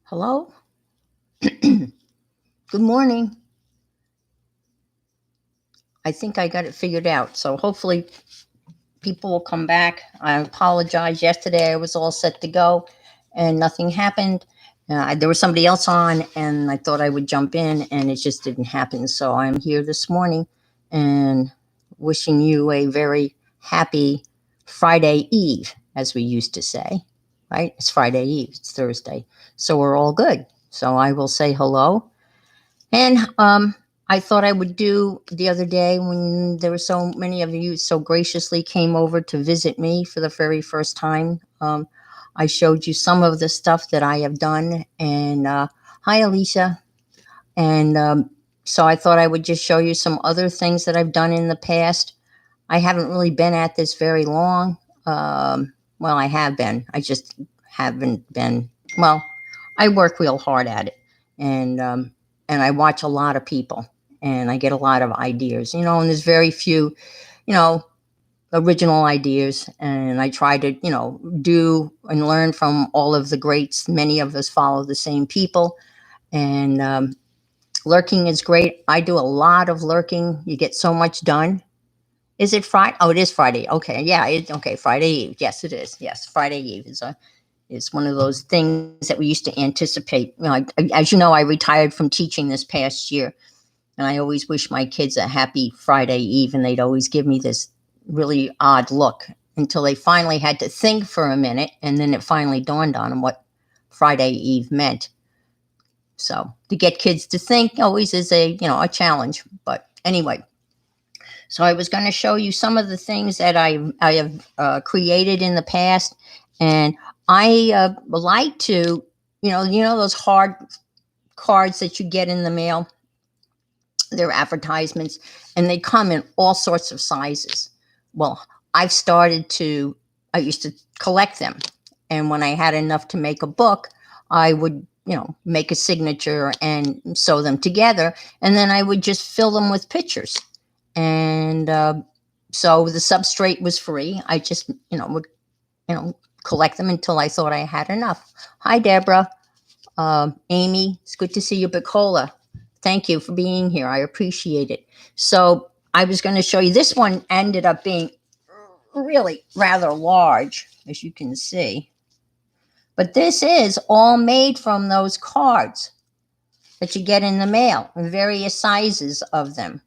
Hello? Good morning. I think I got it figured out. So hopefully people will come back. I apologize. Yesterday I was all set to go and nothing happened. There was somebody else on and I thought I would jump in and it just didn't happen. So I'm here this morning and wishing you a very happy Friday Eve, as we used to say, right? It's Friday Eve, it's Thursday. So we're all good. So I will say hello. And I thought I would do the other day when there were so many of you so graciously came over to visit me for the very first time. I showed you some of the stuff that I have done. And hi, Alicia. And so I thought I would just show you some other things that I've done in the past. I haven't really been at this very long. Well, I have been. I just haven't been. Well, I work real hard at it, and I watch a lot of people, and I get a lot of ideas. And there's very few, you know, original ideas, and I try to, do and learn from all of the greats. Many of us follow the same people, and lurking is great. I do a lot of lurking. You get so much done. Is it Friday? Oh, it is Friday. Okay, yeah. Okay, Friday Eve. Yes, it is. Yes, Friday Eve is one of those things that we used to anticipate. As you know, I retired from teaching this past year, and I always wish my kids a happy Friday Eve, and they'd always give me this really odd look until they finally had to think for a minute, and then it finally dawned on them what Friday Eve meant. So to get kids to think always is a challenge. But anyway, so I was going to show you some of the things that I have created in the past, and I like to, those hard cards that you get in the mail. They're advertisements, and they come in all sorts of sizes. Well, I've started to. I used to collect them, and when I had enough to make a book, I would make a signature and sew them together, and then I would just fill them with pictures. And so the substrate was free. I just would you know collect them until I thought I had enough. Hi, Deborah. Amy, it's good to see you. Bicola, thank you for being here. I appreciate it. So I was going to show you, this one ended up being really rather large, as you can see. But this is all made from those cards that you get in the mail, various sizes of them.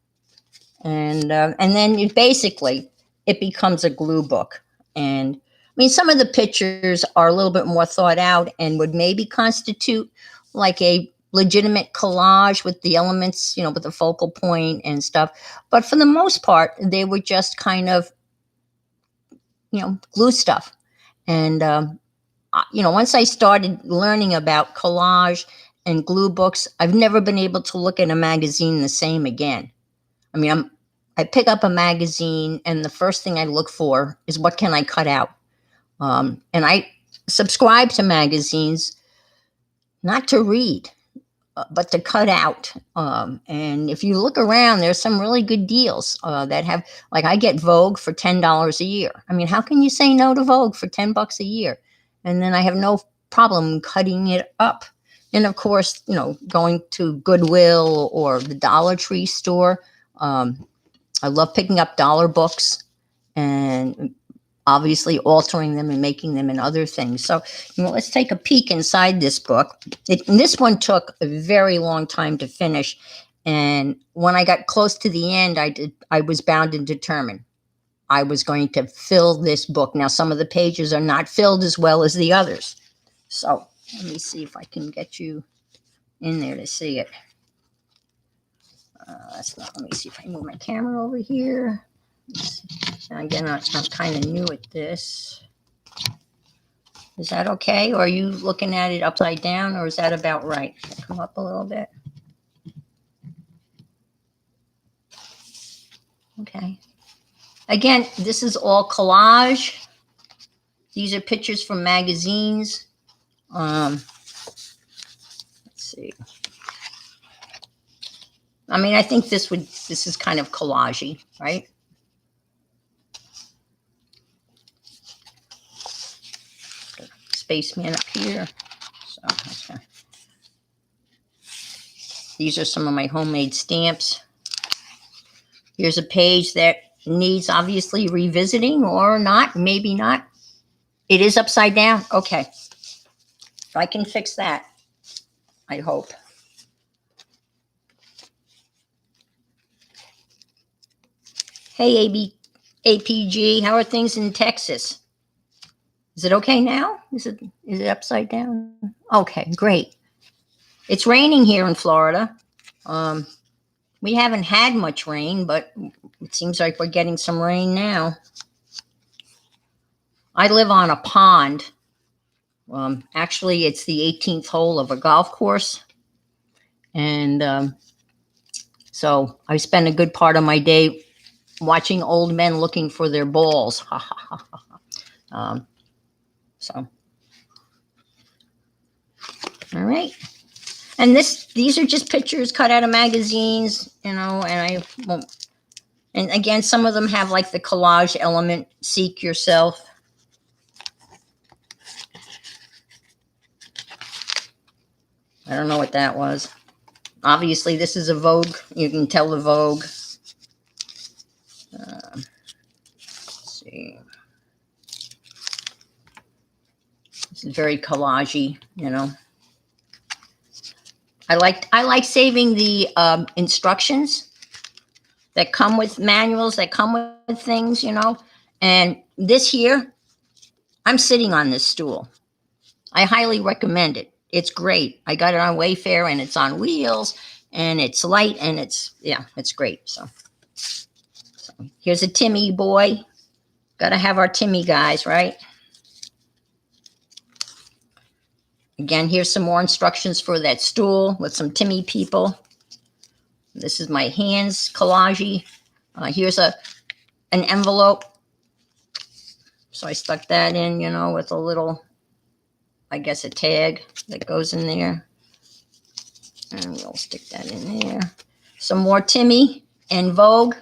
And then it becomes a glue book. And I mean, some of the pictures are a little bit more thought out and would maybe constitute like a legitimate collage with the elements, with the focal point and stuff. But for the most part, they were just kind of, glue stuff. And once I started learning about collage and glue books, I've never been able to look at a magazine the same again. I mean, I pick up a magazine, and the first thing I look for is what can I cut out. And I subscribe to magazines not to read, but to cut out. And if you look around, there's some really good deals that have, like, I get Vogue for $10 a year. I mean, how can you say no to Vogue for $10 a year? And then I have no problem cutting it up. And of course, going to Goodwill or the Dollar Tree store. I love picking up dollar books and obviously altering them and making them in other things. So, let's take a peek inside this book. This one took a very long time to finish. And when I got close to the end, I was bound and determined. I was going to fill this book. Now, some of the pages are not filled as well as the others. So let me see if I can get you in there to see it. Let me see if I move my camera over here. And again, I'm kind of new at this. Is that okay? Or are you looking at it upside down, or is that about right? Come up a little bit. Okay. Again, this is all collage. These are pictures from magazines. Let's see. I mean, I think this is kind of collagey, right? Spaceman up here. So, okay. These are some of my homemade stamps. Here's a page that needs obviously revisiting or not, maybe not. It is upside down. Okay. I can fix that, I hope. Hey, APG, how are things in Texas? Is it okay now? Is it upside down? Okay, great. It's raining here in Florida. We haven't had much rain, but it seems like we're getting some rain now. I live on a pond. Actually, it's the 18th hole of a golf course. And so I spend a good part of my day watching old men looking for their balls. So, all right. And these are just pictures cut out of magazines, and I won't. And again, some of them have like the collage element. Seek yourself. I don't know what that was. Obviously, this is a Vogue. You can tell the Vogue. Let's see. This is very collagey, I like saving the instructions that come with manuals, that come with things, And this here, I'm sitting on this stool. I highly recommend it. It's great. I got it on Wayfair, and it's on wheels, and it's light, and it's great. So here's a Timmy boy. Got to have our Timmy guys, right? Again, here's some more instructions for that stool with some Timmy people. This is my hands collage. Here's an envelope. So I stuck that in, with a little, I guess, a tag that goes in there. And we'll stick that in there. Some more Timmy and Vogue.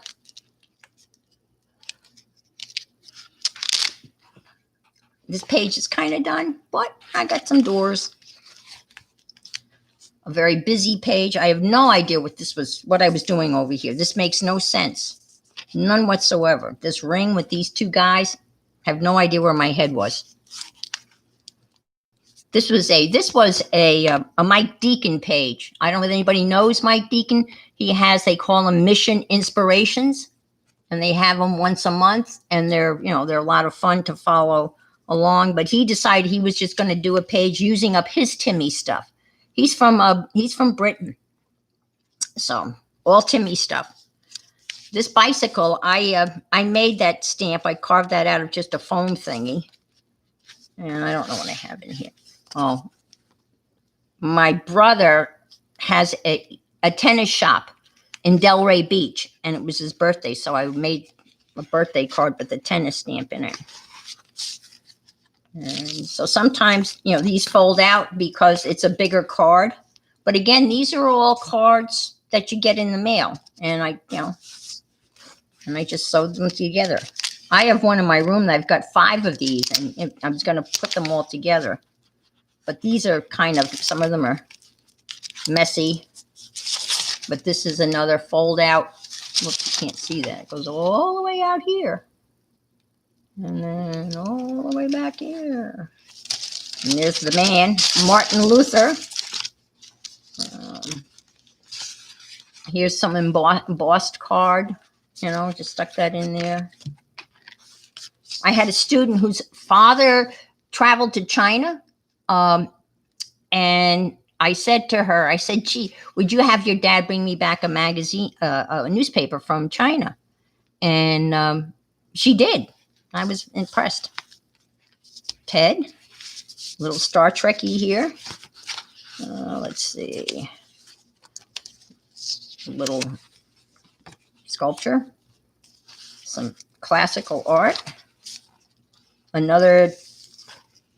This page is kind of done, but I got some doors. A very busy page. I have no idea what I was doing over here. This makes no sense. None whatsoever. This ring with these two guys, have no idea where my head was. This was a Mike Deacon page. I don't know if anybody knows Mike Deacon. They call them Mission Inspirations, and they have them once a month, and they're a lot of fun to follow along. But he decided he was just going to do a page using up his Timmy stuff. He's from Britain, so all Timmy stuff. This bicycle, I made that stamp. I carved that out of just a foam thingy, and I don't know what I have in here. Oh, my brother has a tennis shop in Delray Beach, and it was his birthday, so I made a birthday card with a tennis stamp in it. And so sometimes, these fold out because it's a bigger card. But again, these are all cards that you get in the mail. And I just sewed them together. I have one in my room that I've got 5 of these, and I was going to put them all together. But these are some of them are messy. But this is another fold out. Whoops, you can't see that. It goes all the way out here. And then all the way back here. And there's the man, Martin Luther. Here's some embossed card. Just stuck that in there. I had a student whose father traveled to China. And I said to her, gee, would you have your dad bring me back a magazine, a newspaper from China? And she did. I was impressed. Ted, little Star Trekky here. Let's see. A little sculpture. Some classical art. Another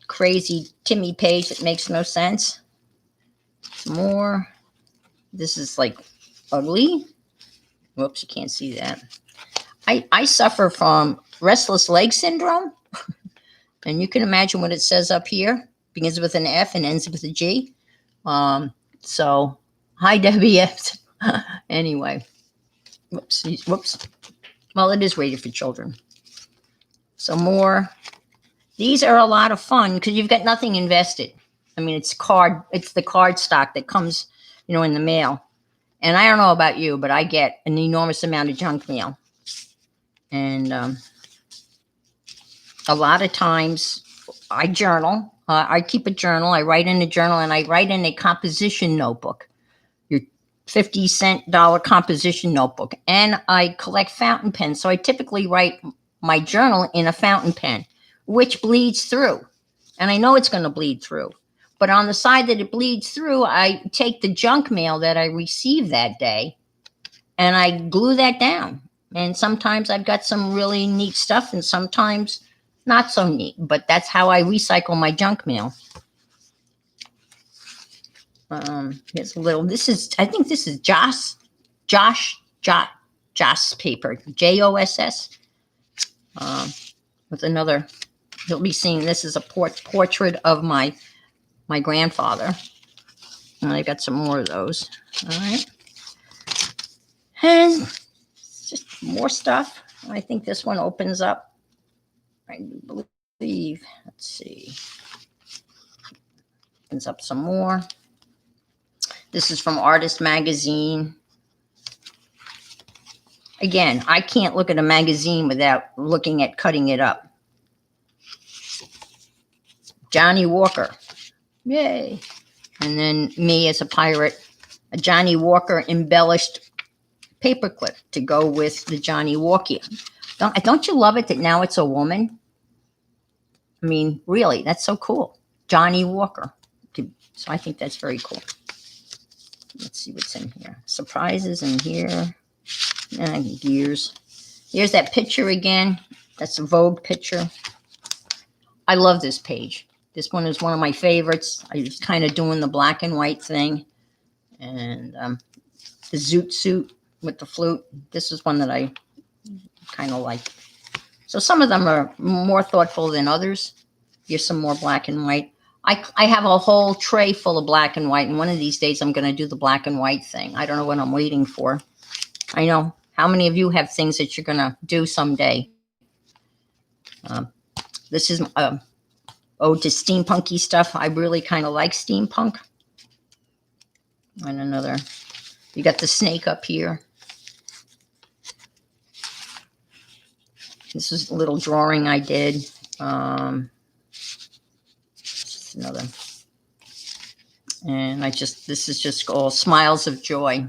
crazy Timmy page that makes no sense. More. This is like ugly. Whoops, you can't see that. I suffer from restless leg syndrome. And you can imagine what it says up here. Begins with an F and ends with a G. So Hi, Debbie. Anyway, whoops, whoops. Well, it is rated for children. Some more. These are a lot of fun because you've got nothing invested. I mean, it's the card stock that comes, in the mail. And I don't know about you, but I get an enormous amount of junk mail. And a lot of times I journal. I keep a journal. I write in a journal, and I write in a composition notebook. Your 50-cent composition notebook. And I collect fountain pens. So I typically write my journal in a fountain pen, which bleeds through. And I know it's going to bleed through. But on the side that it bleeds through, I take the junk mail that I received that day and I glue that down. And sometimes I've got some really neat stuff and sometimes not so neat. But that's how I recycle my junk mail. Here's a little, I think this is Joss paper, JOSS. With another, you'll be seeing this is a portrait of my grandfather. And I got some more of those. All right. And just more stuff. I think this one opens up. I believe, let's see. Opens up some more. This is from Artist Magazine. Again, I can't look at a magazine without looking at cutting it up. Johnny Walker. Yay. And then me as a pirate, a Johnny Walker embellished paperclip to go with the Johnny Walker. Don't you love it that now it's a woman? I mean, really, that's so cool. Johnny Walker. So I think that's very cool. Let's see what's in here. Surprises in here. And gears. Here's that picture again. That's a Vogue picture. I love this page. This one is one of my favorites. I was kind of doing the black and white thing. And the zoot suit with the flute. This is one that I kind of like. So some of them are more thoughtful than others. Here's some more black and white. I have a whole tray full of black and white. And one of these days I'm going to do the black and white thing. I don't know what I'm waiting for. I know. How many of you have things that you're going to do someday? This is ode to steampunky stuff. I really kind of like steampunk. And another, you got the snake up here. This is a little drawing I did. Another. And this is just all smiles of joy.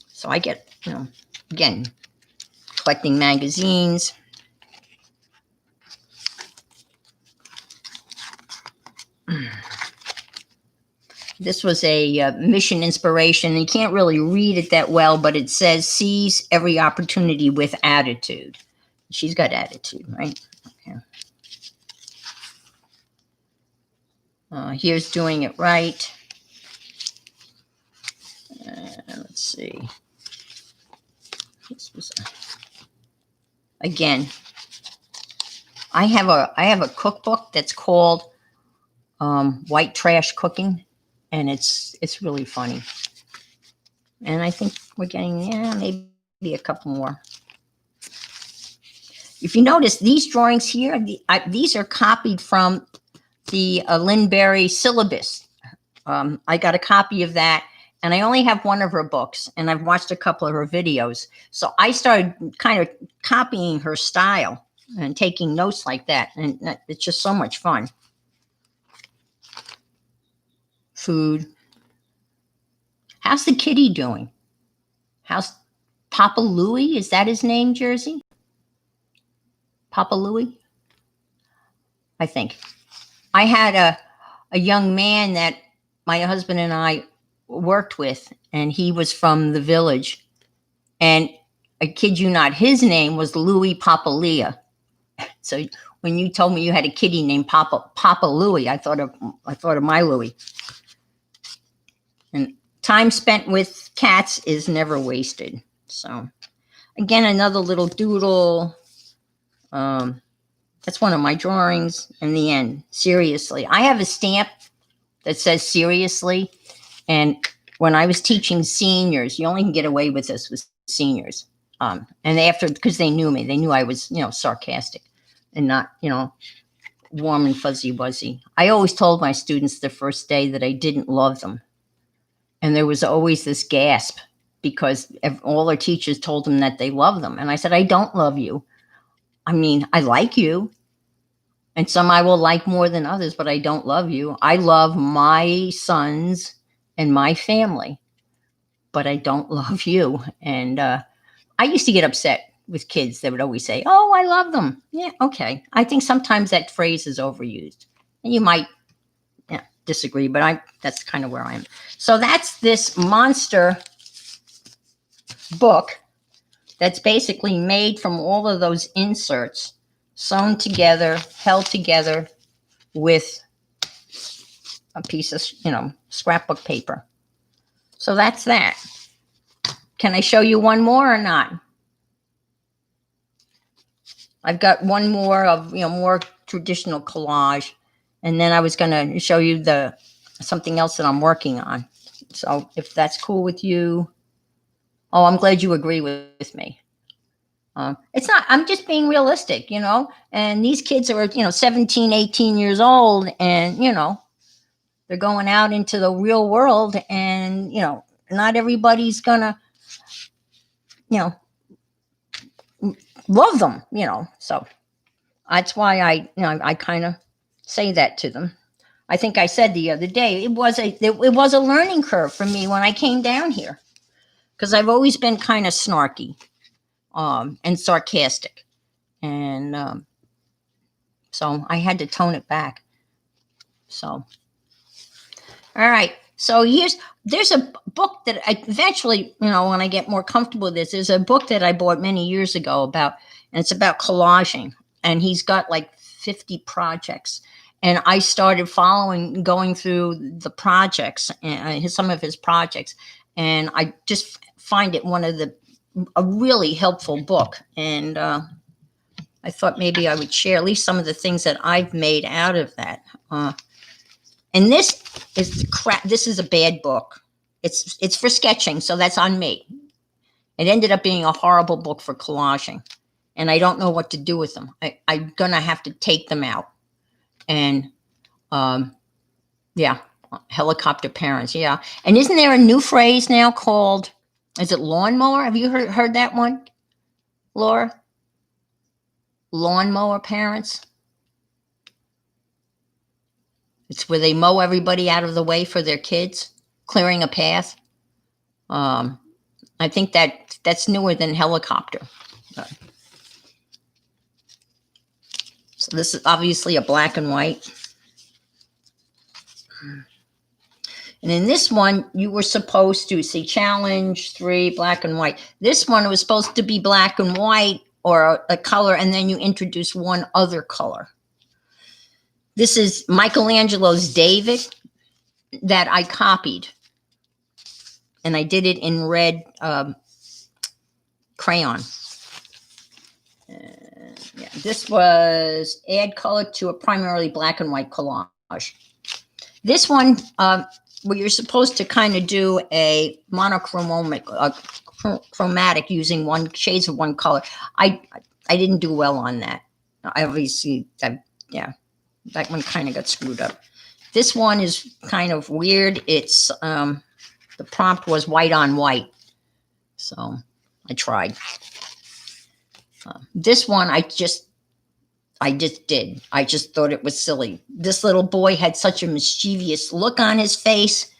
So I get, again, collecting magazines. This was a mission inspiration. You can't really read it that well, but it says, seize every opportunity with attitude. She's got attitude, right? Okay. Here's doing it right. Let's see. This was again. I have a cookbook that's called White Trash Cooking, and it's really funny. And I think we're getting maybe a couple more. If you notice, these drawings here, these are copied from the Lynn Berry syllabus. I got a copy of that, and I only have one of her books, and I've watched a couple of her videos. So I started kind of copying her style and taking notes like that, and it's just so much fun. Food. How's the kitty doing? How's Papa Louie? Is that his name, Jersey? Papa Louie? I think. I had a young man that my husband and I worked with, and he was from the village. And I kid you not, his name was Louie Papalia. So when you told me you had a kitty named Papa Louie, I thought of my Louie. And time spent with cats is never wasted. So again, another little doodle. That's one of my drawings in the end. Seriously, I have a stamp that says seriously. And when I was teaching seniors, you only can get away with this with seniors. And after, because they knew me, they knew I was, sarcastic and not, warm and fuzzy wuzzy. I always told my students the first day that I didn't love them. And there was always this gasp because all their teachers told them that they love them. And I said, I don't love you. I mean, I like you. And some I will like more than others, but I don't love you. I love my sons and my family, but I don't love you. And I used to get upset with kids that would always say, oh, I love them. Yeah, okay. I think sometimes that phrase is overused. And you might disagree, but that's kind of where I am. So that's this monster book that's basically made from all of those inserts sewn together, held together with a piece of, scrapbook paper. So that's that. Can I show you one more or not? I've got one more of, more traditional collage. And then I was going to show you something else that I'm working on. So if that's cool with you. Oh, I'm glad you agree with me. It's not, I'm just being realistic, and these kids are, 17, 18 years old, and, they're going out into the real world, and, not everybody's gonna, love them, so that's why I kind of say that to them. I think I said the other day, it was a learning curve for me when I came down here, because I've always been kind of snarky, and sarcastic. And so I had to tone it back. So, all right. So there's a book that I eventually, when I get more comfortable with this, there's a book that I bought many years ago and it's about collaging. And he's got like 50 projects. And I started going through the projects and some of his projects. And I just find it a really helpful book. And I thought maybe I would share at least some of the things that I've made out of that. And this is This is a bad book. It's for sketching, so that's on me. It ended up being a horrible book for collaging, and I don't know what to do with them. I'm gonna have to take them out. And helicopter parents, yeah. And isn't there a new phrase now called? Is it lawnmower? Have you heard that one, Laura? Lawnmower parents. It's where they mow everybody out of the way for their kids, clearing a path. I think that's newer than helicopter. So this is obviously a black and white. And in this one, you were supposed to see challenge 3, black and white. This one was supposed to be black and white or a color, and then you introduce one other color. This is Michelangelo's David that I copied. And I did it in red crayon. This was add color to a primarily black and white collage. This one, where you're supposed to kind of do a monochromatic, chromatic using shades of one color. I didn't do well on that. Obviously, that one kind of got screwed up. This one is kind of weird. It's the prompt was white on white, so I tried. This one I just did. I just thought it was silly. This little boy had such a mischievous look on his face,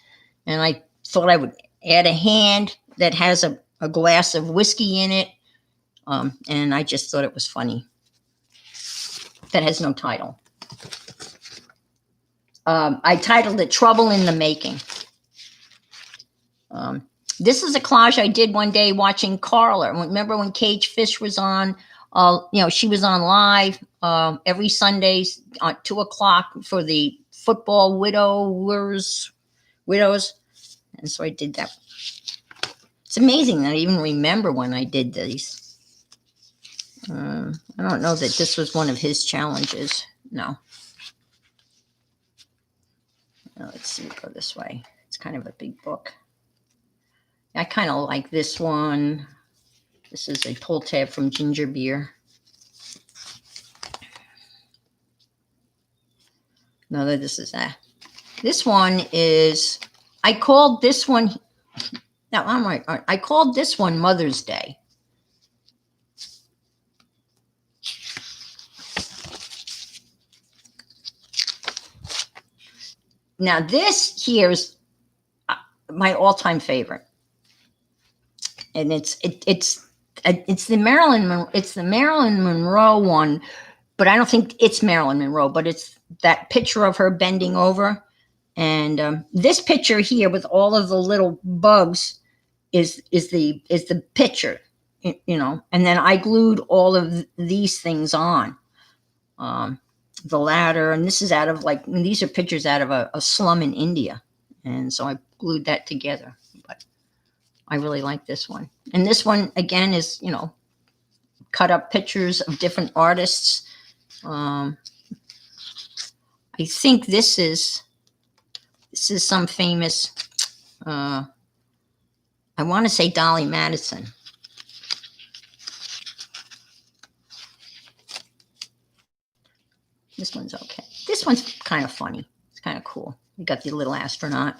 and I thought I would add a hand that has a glass of whiskey in it, and I just thought it was funny. That has no title. I titled it Trouble in the Making. This is a collage I did one day watching Carla. Remember when Cage Fish was on? She was on live every Sunday at 2:00 for the football widows. And so I did that. It's amazing that I even remember when I did these. I don't know that this was one of his challenges. No. Let's see, go this way. It's kind of a big book. I kind of like this one. This is a pull tab from Ginger Beer. No, this is that. This one is, I called this one, now I'm right, I called this one Mother's Day. Now this here is my all-time favorite. And it's the Marilyn Monroe one, but I don't think it's Marilyn Monroe, but it's that picture of her bending over. And this picture here with all of the little bugs is the picture, you know. And then I glued all of these things on, the ladder, and this is out of these are pictures out of a slum in India, and so I glued that together. But I really like this one, and this one again is, you know, cut up pictures of different artists. I think this is some famous, I want to say Dolly Madison. This one's okay. This one's kind of funny. It's kind of cool. You got the little astronaut.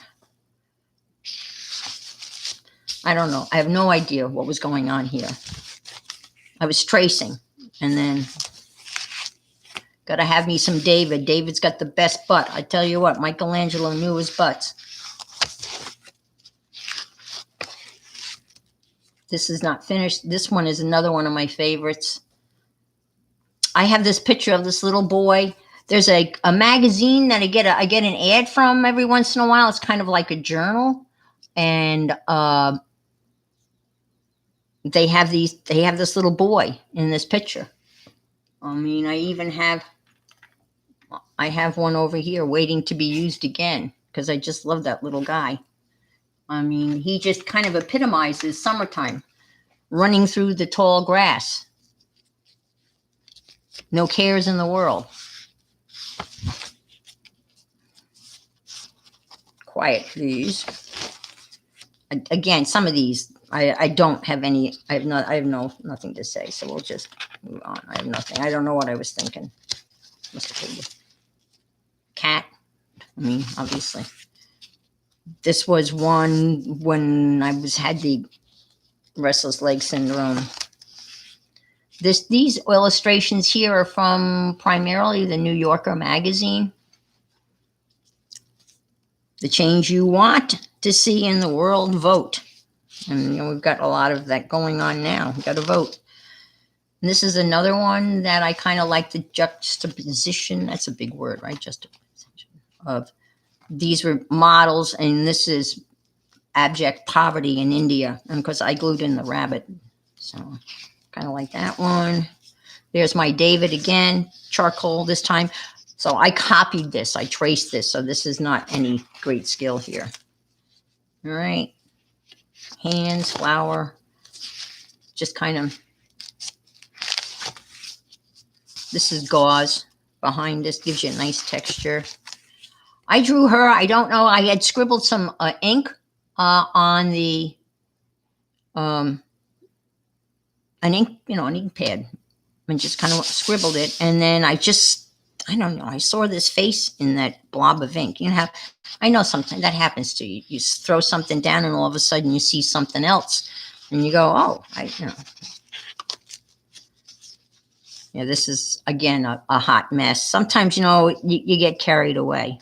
I don't know. I have no idea what was going on here. I was tracing, and then got to have me some David. David's got the best butt. I tell you what, Michelangelo knew his butts. This is not finished. This one is another one of my favorites. I have this picture of this little boy. There's a magazine that I get an ad from every once in a while. It's kind of like a journal, and they have this little boy in this picture. I mean, I have one over here waiting to be used again because I just love that little guy. I mean, he just kind of epitomizes summertime, running through the tall grass. No cares in the world. Quiet, please. Again, some of these I don't have any. I have nothing to say. So we'll just move on. I have nothing. I don't know what I was thinking. Must have told you. Cat. I mean, obviously. This was one when I had the restless leg syndrome. These illustrations here are from primarily the New Yorker magazine. The change you want to see in the world, vote. And you know, we've got a lot of that going on now. We've got to vote. And this is another one that I kind of like, the juxtaposition. That's a big word, right? Juxtaposition of these were models, and this is abject poverty in India. And because I glued in the rabbit, so kind of like that one. There's my David again, charcoal this time. So I copied this, I traced this, so this is not any great skill here. All right, hands, flower, just kind of, this is gauze behind this, gives you a nice texture. I drew her, I don't know, I had scribbled some ink on the, an ink pad, and just kind of scribbled it, and then I don't know, I saw this face in that blob of ink. You know, I know sometimes that happens to you. You throw something down and all of a sudden you see something else and you go, oh, Yeah, this is, again, a hot mess. Sometimes, you know, you get carried away.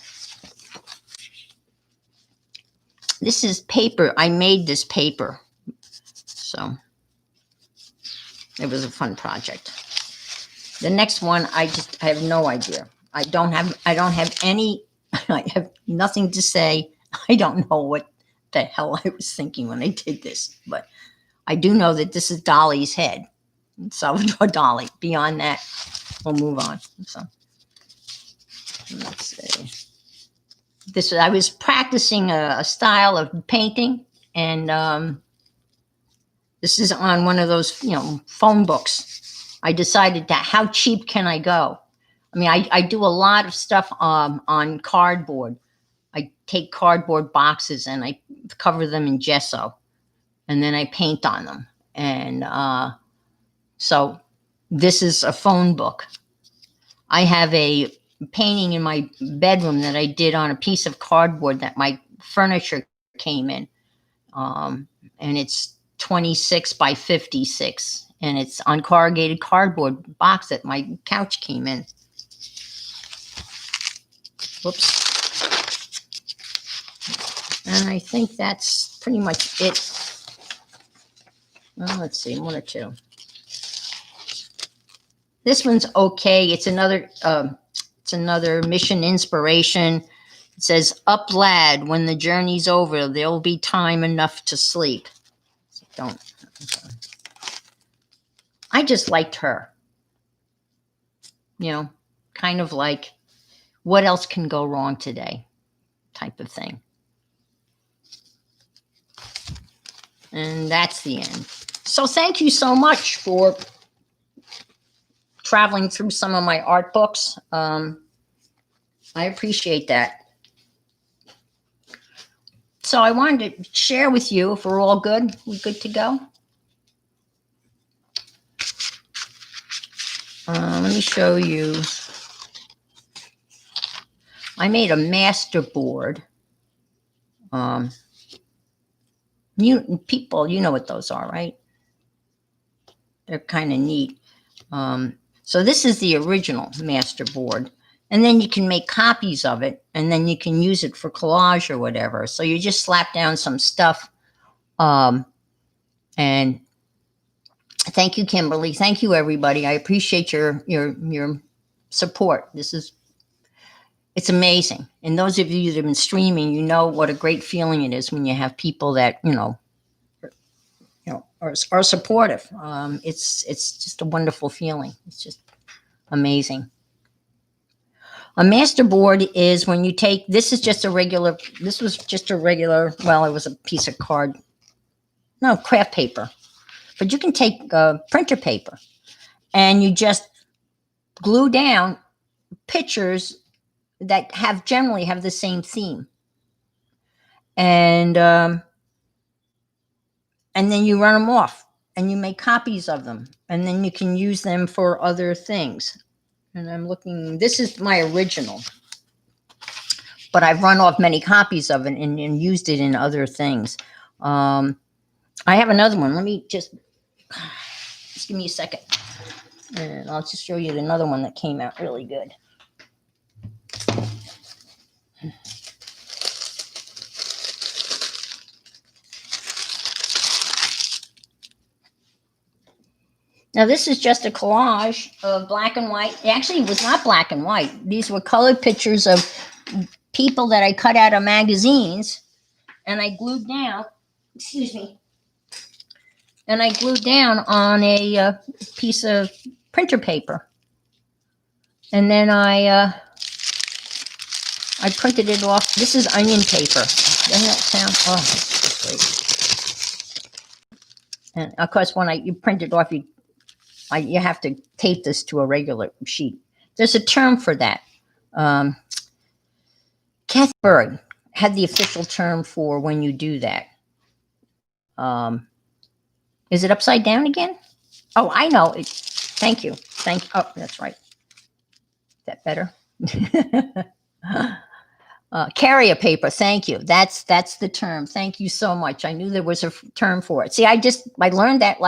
This is paper. I made this paper. So it was a fun project. The next one, I have no idea. I don't have any, I have nothing to say. I don't know what the hell I was thinking when I did this, but I do know that this is Dolly's head. Salvador Dali. Beyond that, we'll move on. So let's see. I was practicing a style of painting, and this is on one of those, phone books. I decided how cheap can I go? I mean, I do a lot of stuff on cardboard, I take cardboard boxes and I cover them in gesso, and then I paint on them. And so this is a phone book. I have a painting in my bedroom that I did on a piece of cardboard that my furniture came in. And it's 26 by 56. And it's on corrugated cardboard box that my couch came in. Whoops. And I think that's pretty much it. Well, let's see, one or two. This one's okay. It's another mission inspiration. It says, "Up, lad, when the journey's over, there'll be time enough to sleep." So don't. I just liked her. You know, kind of like, what else can go wrong today type of thing. And that's the end. So thank you so much for traveling through some of my art books. I appreciate that. So I wanted to share with you, if we're all good, we're good to go. Let me show you. I made a master board. You know what those are, right? They're kind of neat. So this is the original master board. And then you can make copies of it, and then you can use it for collage or whatever. So you just slap down some stuff. And thank you, Kimberly. Thank you, everybody. I appreciate your support. It's amazing. And those of you that have been streaming, you know what a great feeling it is when you have people that, are supportive. It's just a wonderful feeling. It's just amazing. A master board is when you take, this was just a regular, well, it was a piece of craft paper. But you can take printer paper and you just glue down pictures that generally have the same theme. And then you run them off and you make copies of them. And then you can use them for other things. And I'm looking, this is my original, but I've run off many copies of it and used it in other things. I have another one. Let me just give me a second. And I'll just show you another one that came out really good. Now, this is just a collage of black and white. Actually, it was not black and white. These were colored pictures of people that I cut out of magazines, and I glued down, and I glued down on a piece of printer paper. And then I printed it off. This is onion paper. Doesn't that sound? Oh, that's great. And of course, when you print it off, you have to tape this to a regular sheet. There's a term for that. Kathy Berg had the official term for when you do that. Is it upside down again? Oh, I know. Thank you. Oh, that's right. Is that better? Carrier paper. Thank you. That's the term. Thank you so much. I knew there was a term for it. See, I learned that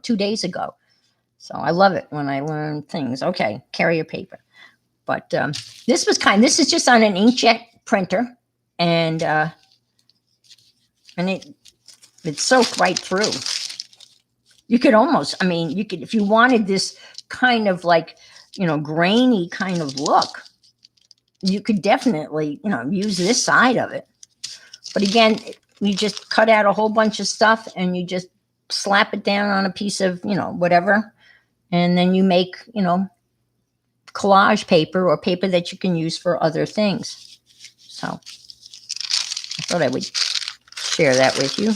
2 days ago. So I love it when I learn things. Okay, carrier paper. But this is just on an inkjet printer, and it soaked right through. You could if you wanted this kind of grainy kind of look, you could definitely, use this side of it. But again, you just cut out a whole bunch of stuff and you just slap it down on a piece of, whatever. And then you make, collage paper or paper that you can use for other things. So I thought I would share that with you.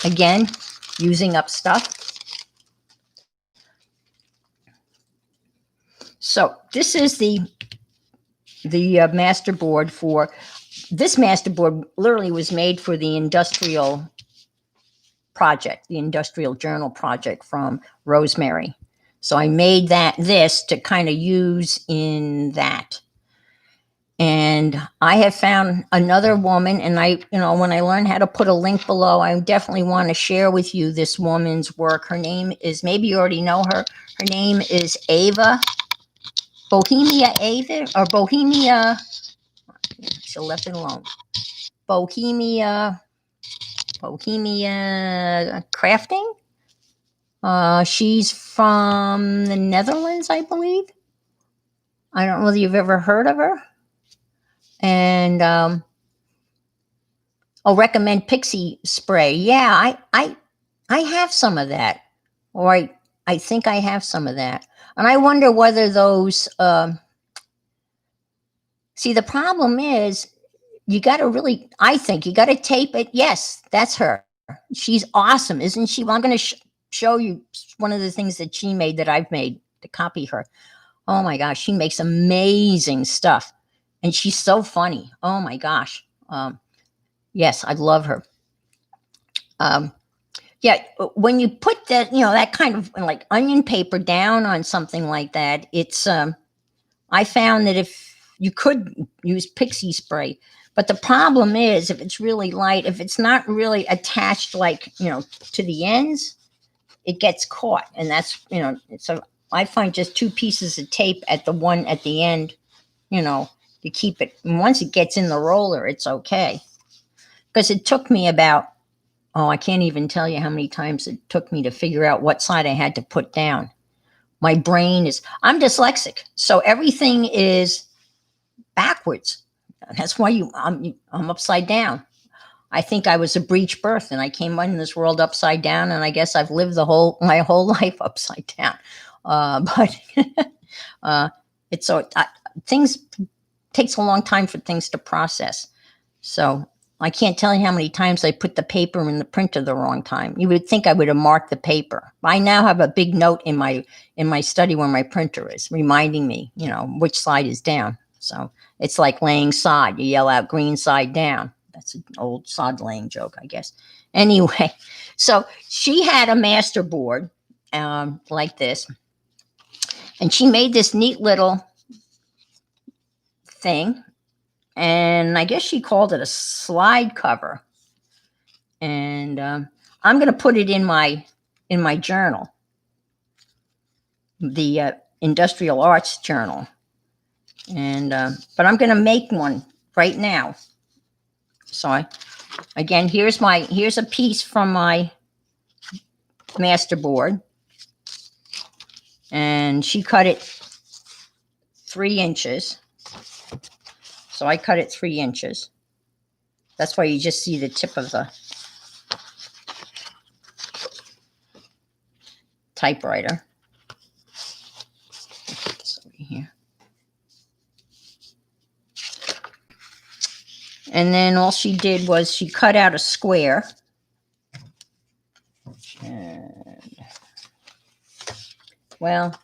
Again, using up stuff. So this is the master board for this masterboard literally was made for the industrial project, the industrial journal project from Rosemary. So I made this to kind of use in that. And I have found another woman, and when I learn how to put a link below, I definitely want to share with you this woman's work. Her name is, maybe you already know her. Her name is Ava, Bohemia Ava, or Bohemia, she left it alone. Bohemia Crafting. She's from the Netherlands, I believe. I don't know whether you've ever heard of her. And I'll recommend Pixie Spray. Yeah, I have some of that, or I think I have some of that, and I wonder whether those. See, the problem is you got to really. I think you got to tape it. Yes, that's her. She's awesome, isn't she? Well, I'm going to show you one of the things that she made that I've made to copy her. Oh my gosh, she makes amazing stuff, and she's so funny. Oh my gosh. Yes, I love her. Yeah, when you put that, that kind of like onion paper down on something like that, it's, I found that if you could use Pixie Spray, but the problem is if it's really light, if it's not really attached, like, to the ends, it gets caught. And that's, so I find just 2 pieces of tape at the end, to keep it. And once it gets in the roller, it's okay. Because it took me about, I can't even tell you how many times it took me to figure out what side I had to put down. My brain I'm dyslexic, so everything is backwards. That's why I'm upside down. I think I was a breech birth, and I came in this world upside down, and I guess I've lived my whole life upside down. But it's things takes a long time for things to process. So I can't tell you how many times I put the paper in the printer the wrong time. You would think I would have marked the paper. I now have a big note in my study where my printer is, reminding me, which side is down. So it's like laying sod. You yell out green side down. That's an old sod laying joke, I guess. Anyway, so she had a master board like this, and she made this neat little thing. And I guess she called it a slide cover. And I'm going to put it in my journal, the Industrial Arts Journal. And but I'm going to make one right now. So again, here's a piece from my master board, and she cut it 3 inches. So I cut it 3 inches. That's why you just see the tip of the typewriter. Put this over here. And then all she did was she cut out a square. And, well,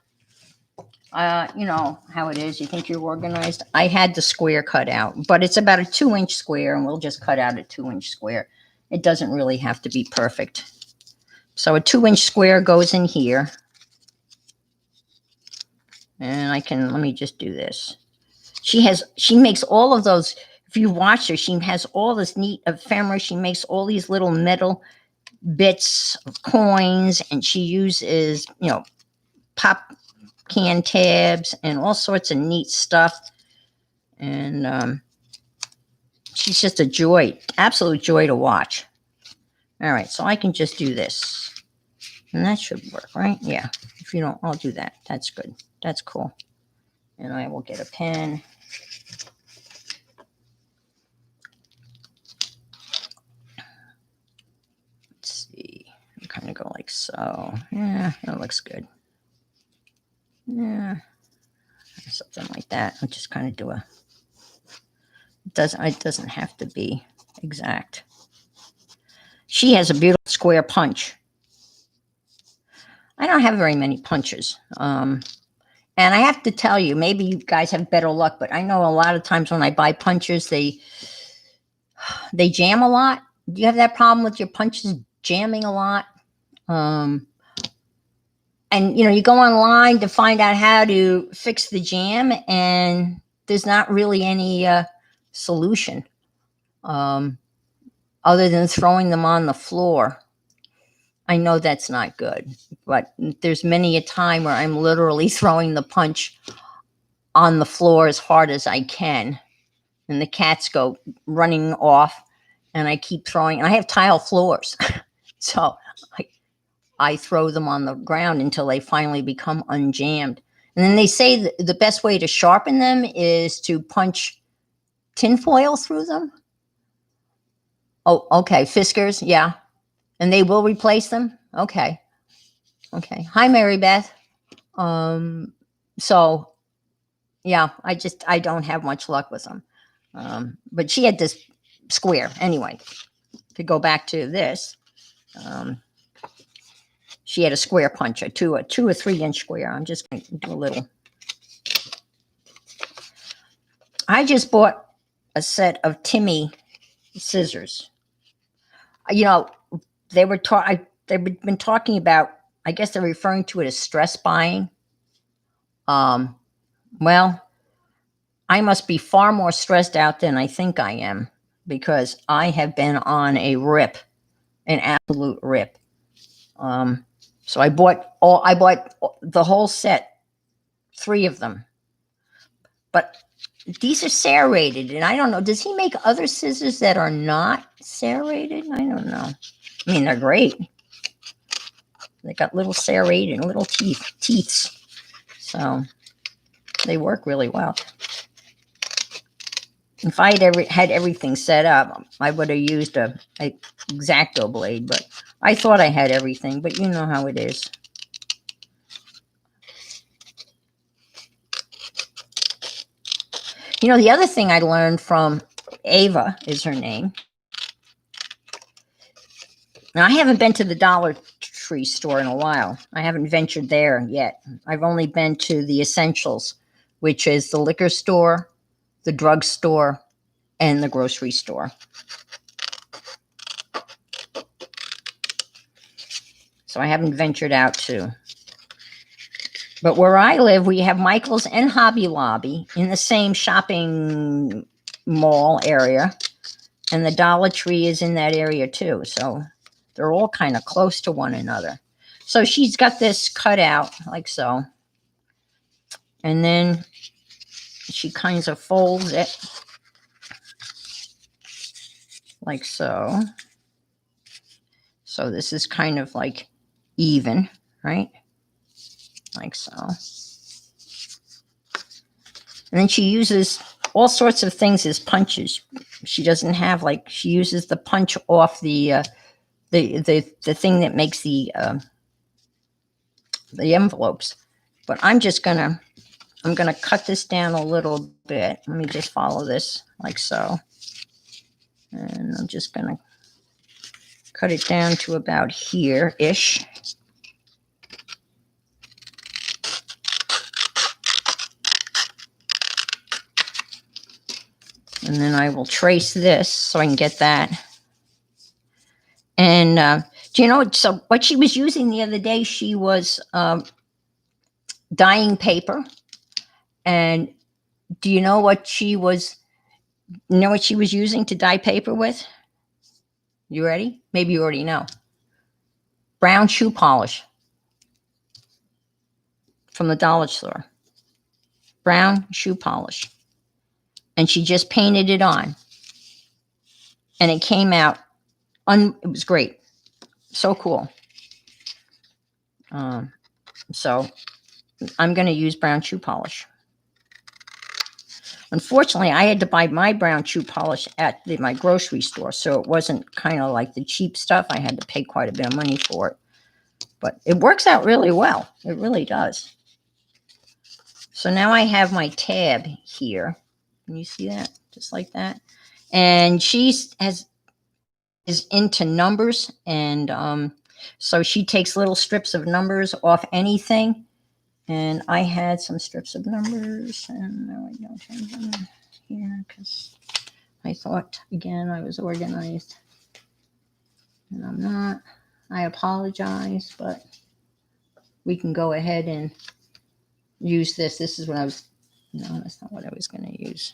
you know how it is. You think you're organized. I had the square cut out, but it's about a 2-inch square, and we'll just cut out a 2-inch square. It doesn't really have to be perfect. So a 2-inch square goes in here. And let me just do this. She makes all of those. If you watch her, she has all this neat ephemera. She makes all these little metal bits of coins, and she uses, pop can tabs and all sorts of neat stuff. And she's just a joy, absolute joy to watch. All right, so I can just do this. And that should work, right? Yeah. If you don't, I'll do that. That's good. That's cool. And I will get a pen. Let's see. I'm kind of go like so. Yeah, that looks good. Yeah. Something like that. I'll just kind of do it doesn't have to be exact. She has a beautiful square punch. I don't have very many punches. And I have to tell you, maybe you guys have better luck, but I know a lot of times when I buy punches, they they jam a lot. Do you have that problem with your punches jamming a lot? Um, and you go online to find out how to fix the jam, and there's not really any solution um, other than throwing them on the floor. I know that's not good, but there's many a time where I'm literally throwing the punch on the floor as hard as I can, and the cats go running off, and I keep throwing. And I have tile floors, so I throw them on the ground until they finally become unjammed. And then they say that the best way to sharpen them is to punch tinfoil through them. Oh, okay, Fiskars, yeah, and they will replace them. Okay, okay. Hi, Mary Beth. So yeah, I don't have much luck with them. But she had this square anyway. To go back to this, she had a square punch, a 2 or 3 inch square. I'm just going to do a little. I just bought a set of Timmy scissors. They were they've been talking about. I guess they're referring to it as stress buying. Well, I must be far more stressed out than I think I am, because I have been on a rip, an absolute rip. So I bought the whole set, 3 of them. But these are serrated, and I don't know. Does he make other scissors that are not serrated? I don't know. I mean, they're great. They got little serrated, little teeths. So they work really well. If I had everything set up, I would have used a X-Acto blade, but I thought I had everything, but you know how it is. The other thing I learned from Ava is her name. Now, I haven't been to the Dollar Tree store in a while. I haven't ventured there yet. I've only been to the Essentials, which is the liquor store, the drug store, and the grocery store. So I haven't ventured out too. But where I live, we have Michael's and Hobby Lobby in the same shopping mall area. And the Dollar Tree is in that area too. So they're all kind of close to one another. So she's got this cut out like so. And then she kind of folds it like so. So this is kind of like even, right? Like so. And then she uses all sorts of things as punches. She doesn't have she uses the punch off the thing that makes the envelopes. But I'm gonna cut this down a little bit. Let me just follow this like so. And I'm just gonna cut it down to about here-ish. And then I will trace this so I can get that. And do you know, so what she was using the other day, she was dyeing paper. And do you know what she was using to dye paper with? You ready? Maybe you already know. Brown shoe polish from the dollar store. Brown shoe polish. And she just painted it on. And it came out, it was great. So cool. So I'm going to use brown shoe polish. Unfortunately, I had to buy my brown shoe polish at my grocery store, so it wasn't kind of like the cheap stuff. I had to pay quite a bit of money for it. But it works out really well. It really does. So now I have my tab here. Can you see that? Just like that. And she is into numbers, and so she takes little strips of numbers off anything. And I had some strips of numbers, and now I don't have them here because I thought, again, I was organized. And I'm not. I apologize, but we can go ahead and use this. This is what I was, no, that's not what I was going to use.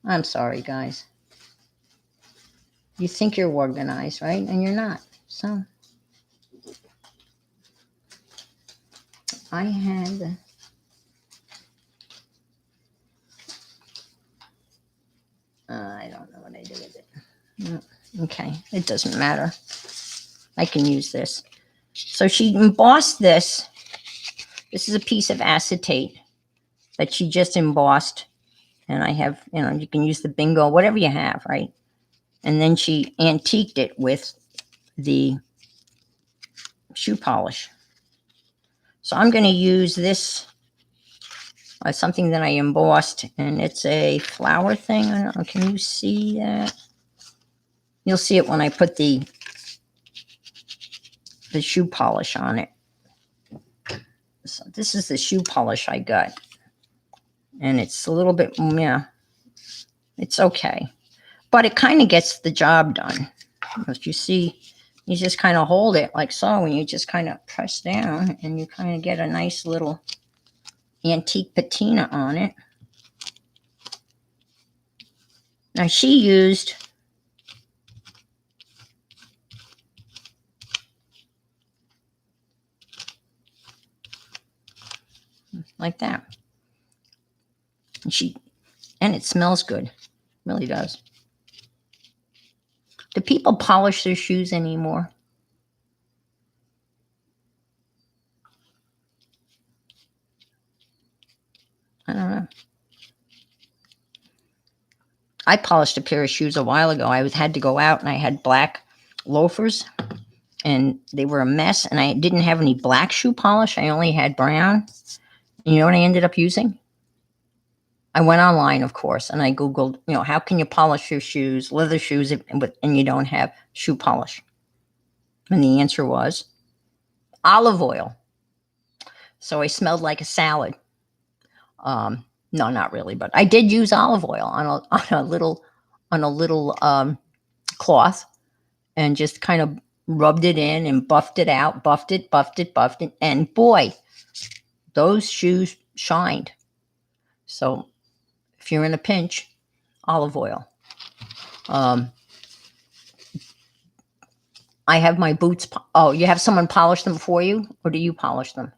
I'm sorry, guys. You think you're organized, right? And you're not. So I had, I don't know what I did with it. No. Okay, it doesn't matter. I can use this. So she embossed this. This is a piece of acetate that she just embossed. And I have, you can use the bingo, whatever you have, right? And then she antiqued it with the shoe polish. So I'm going to use this, something that I embossed, and it's a flower thing. I don't know, can you see that? You'll see it when I put the shoe polish on it. So this is the shoe polish I got. And it's a little bit, yeah, it's okay. But it kind of gets the job done. As you see, you just kind of hold it like so, and you just kind of press down, and you kind of get a nice little antique patina on it. Now she used like that. And it smells good. It really does. Do people polish their shoes anymore? I don't know. I polished a pair of shoes a while ago. I had to go out and I had black loafers and they were a mess, and I didn't have any black shoe polish. I only had brown. And you know what I ended up using? I went online, of course, and I Googled, how can you polish your shoes, leather shoes, and you don't have shoe polish? And the answer was olive oil. So I smelled like a salad. No, not really, but I did use olive oil on a little cloth, and just kind of rubbed it in and buffed it out, buffed it, and boy, those shoes shined. So if you're in a pinch, olive oil. I have my boots. Oh, you have someone polish them for you, or do you polish them?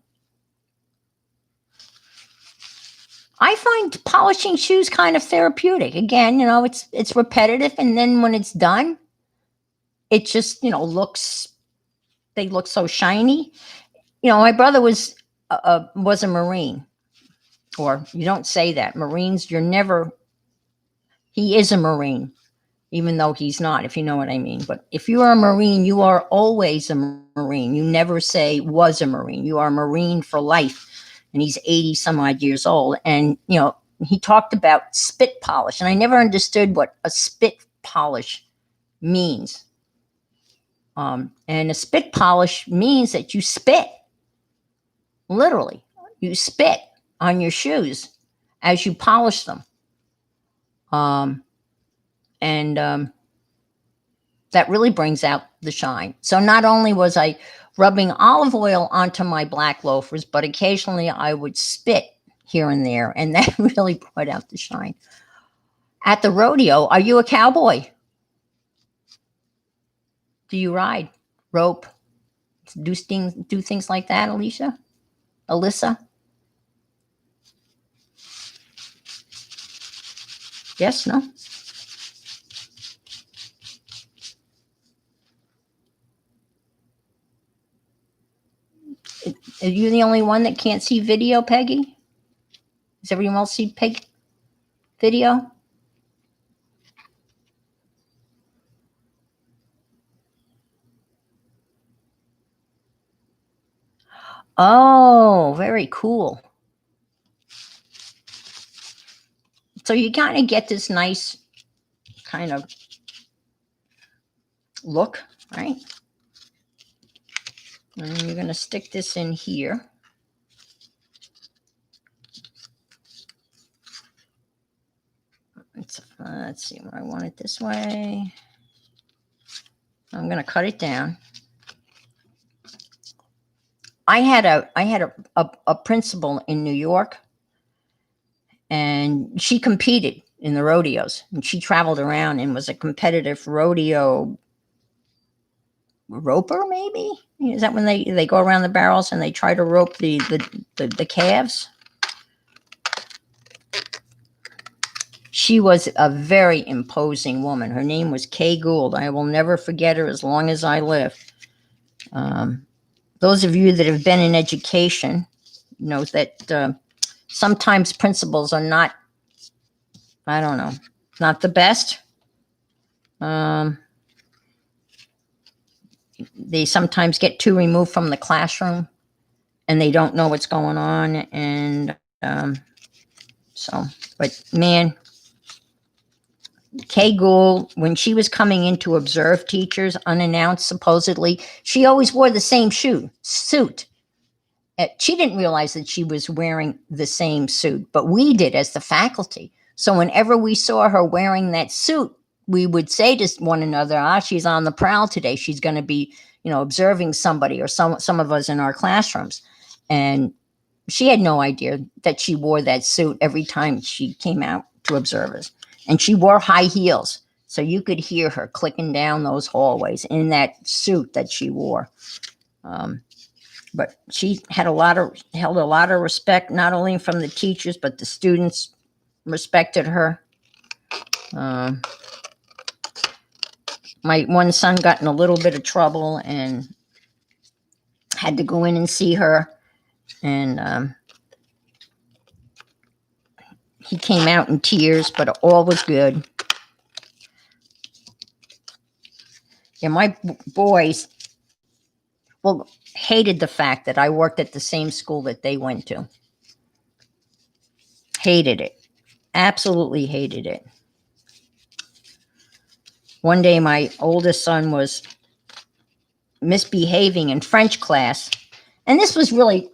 I find polishing shoes kind of therapeutic. Again, it's repetitive, and then when it's done, it just, they look so shiny. My brother was a Marine, or you don't say that. Marines, he is a Marine, even though he's not, if you know what I mean. But if you are a Marine, you are always a Marine. You never say was a Marine. You are a Marine for life. And he's 80 some odd years old. And, he talked about spit polish. And I never understood what a spit polish means. And a spit polish means that you spit. Literally, you spit on your shoes as you polish them. That really brings out the shine. So not only was I rubbing olive oil onto my black loafers, but occasionally I would spit here and there, and that really brought out the shine. At the rodeo, are you a cowboy? Do you ride rope? Do things like that, Alicia? Alyssa? Yes, no? Are you the only one that can't see video, Peggy? Does everyone else see video? Oh, very cool. So you kind of get this nice kind of look, right? And you're going to stick this in here. Let's see, I want it this way. I'm going to cut it down. I had a principal in New York, and she competed in the rodeos, and she traveled around and was a competitive rodeo roper, maybe? Is that when they go around the barrels and they try to rope the calves? She was a very imposing woman. Her name was Kay Gould. I will never forget her as long as I live. Those of you that have been in education know that sometimes principals are not, I don't know, not the best. They sometimes get too removed from the classroom and they don't know what's going on. And but man, Kay Gould, when she was coming in to observe teachers unannounced, supposedly, she always wore the same suit. She didn't realize that she was wearing the same suit, but we did as the faculty. So whenever we saw her wearing that suit, we would say to one another, she's on the prowl today. She's going to be, observing somebody or some of us in our classrooms. And she had no idea that she wore that suit every time she came out to observe us. And she wore high heels, so you could hear her clicking down those hallways in that suit that she wore. But she held a lot of respect, not only from the teachers, but the students respected her. My one son got in a little bit of trouble and had to go in and see her. And he came out in tears, but all was good. Yeah, my boys, hated the fact that I worked at the same school that they went to. Hated it. Absolutely hated it. One day, my oldest son was misbehaving in French class. And this was really,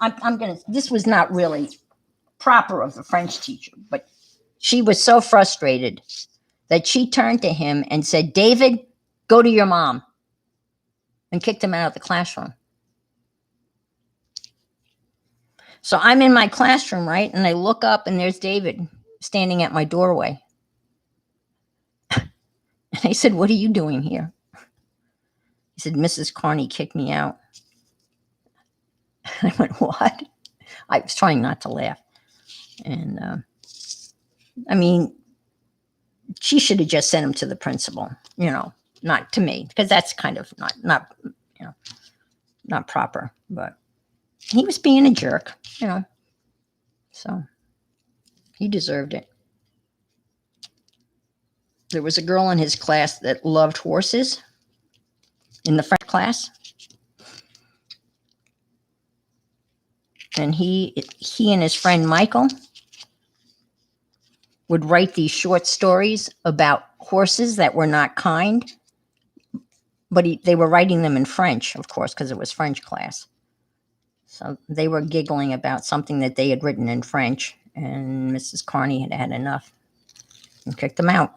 this was not really proper of the French teacher, but she was so frustrated that she turned to him and said, "David, go to your mom," and kicked him out of the classroom. So I'm in my classroom, right? And I look up and there's David standing at my doorway. And I said, "What are you doing here?" He said, "Mrs. Carney kicked me out." I went, "What?" I was trying not to laugh. And she should have just sent him to the principal, not to me, because that's kind of not proper. But he was being a jerk, so he deserved it. There was a girl in his class that loved horses in the French class. And he and his friend Michael would write these short stories about horses that were not kind. But they were writing them in French, of course, because it was French class. So they were giggling about something that they had written in French. And Mrs. Carney had had enough and kicked them out.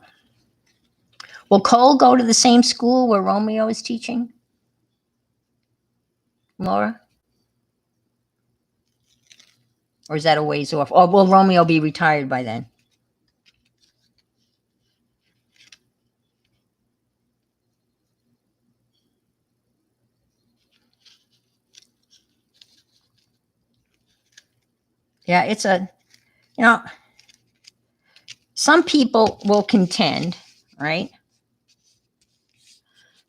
Will Cole go to the same school where Romeo is teaching? Laura? Or is that a ways off? Or will Romeo be retired by then? Yeah, it's some people will contend, right,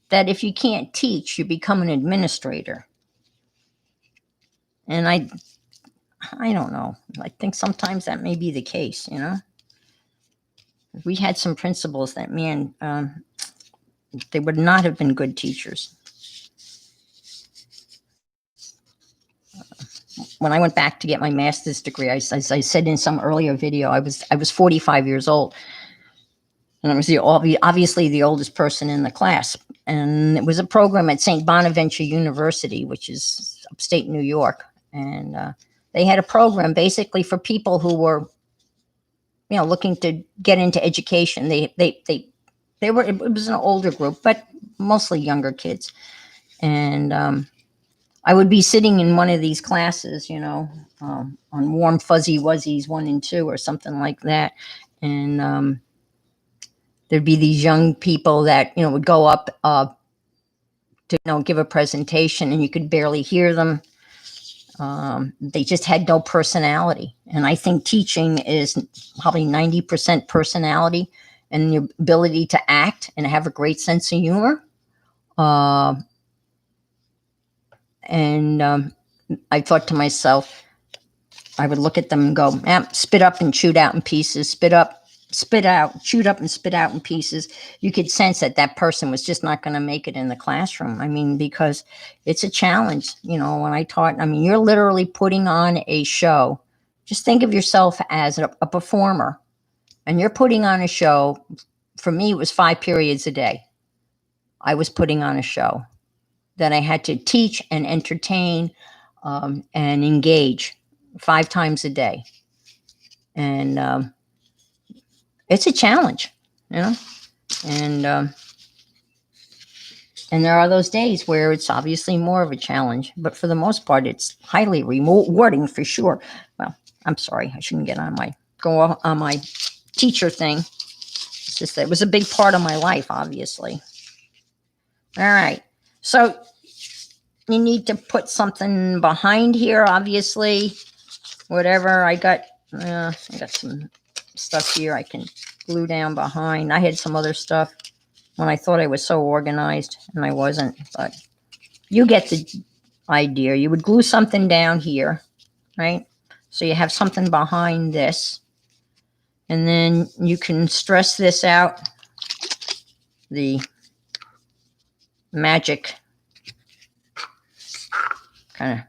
that if you can't teach, you become an administrator. And I don't know. I think sometimes that may be the case, We had some principals that, man, they would not have been good teachers. When I went back to get my master's degree, as I said in some earlier video, I was 45 years old. And I was obviously the oldest person in the class. And it was a program at St. Bonaventure University, which is upstate New York. And they had a program basically for people who were, looking to get into education. They were, it was an older group, but mostly younger kids. And I would be sitting in one of these classes, on Warm Fuzzy Wuzzies 1 and 2 or something like that. And there'd be these young people that, would go up to, give a presentation, and you could barely hear them. They just had no personality. And I think teaching is probably 90% personality and your ability to act and have a great sense of humor. And I thought to myself, I would look at them and go, spit up and chewed out in pieces, spit up, spit out, chewed up and spit out in pieces. You could sense that that person was just not going to make it in the classroom. I mean, because it's a challenge, when I taught, you're literally putting on a show. Just think of yourself as a performer, and you're putting on a show. For me, it was 5 periods a day. I was putting on a show that I had to teach and entertain and engage 5 times a day. And it's a challenge, and there are those days where it's obviously more of a challenge, but for the most part, it's highly rewarding for sure. Well, I'm sorry, I shouldn't go on my teacher thing. It's just that it was a big part of my life, obviously. All right, so you need to put something behind here, obviously. Whatever I got some stuff here I can glue down behind. I had some other stuff when I thought I was so organized, and I wasn't, but you get the idea. You would glue something down here, right? So you have something behind this, and then you can stress this out, the magic, kind of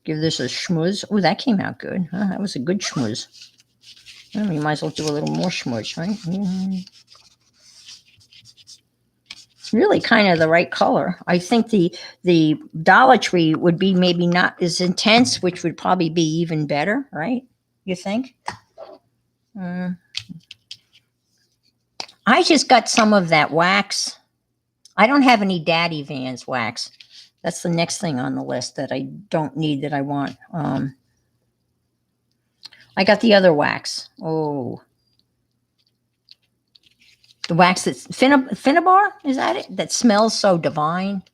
give this a schmooze. Oh, that came out good. That was a good schmooze. Well, you might as well do a little more schmooze, right? It's really kind of the right color. I think the Dollar Tree would be maybe not as intense, which would probably be even better, right? You think? I just got some of that wax. I don't have any Daddy Vans wax. That's the next thing on the list that I don't need, that I want. I got the other wax. Oh, the wax that's Finnabar, is that it? That smells so divine.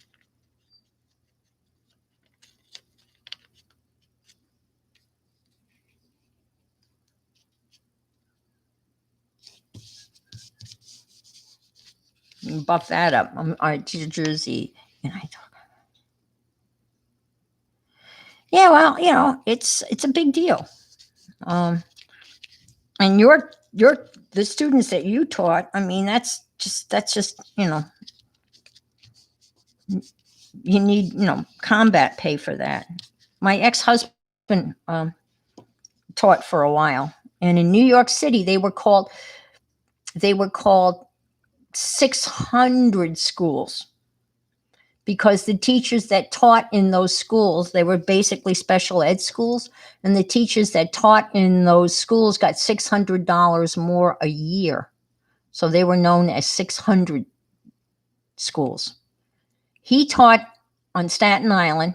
Buff that up. All right, Jersey. Yeah, well, it's a big deal. And the students that you taught, that's just you need, combat pay for that. My ex-husband taught for a while, and in New York City they were called 600 schools, because the teachers that taught in those schools, they were basically special ed schools, and the teachers that taught in those schools got $600 more a year. So they were known as 600 schools. He taught on Staten Island.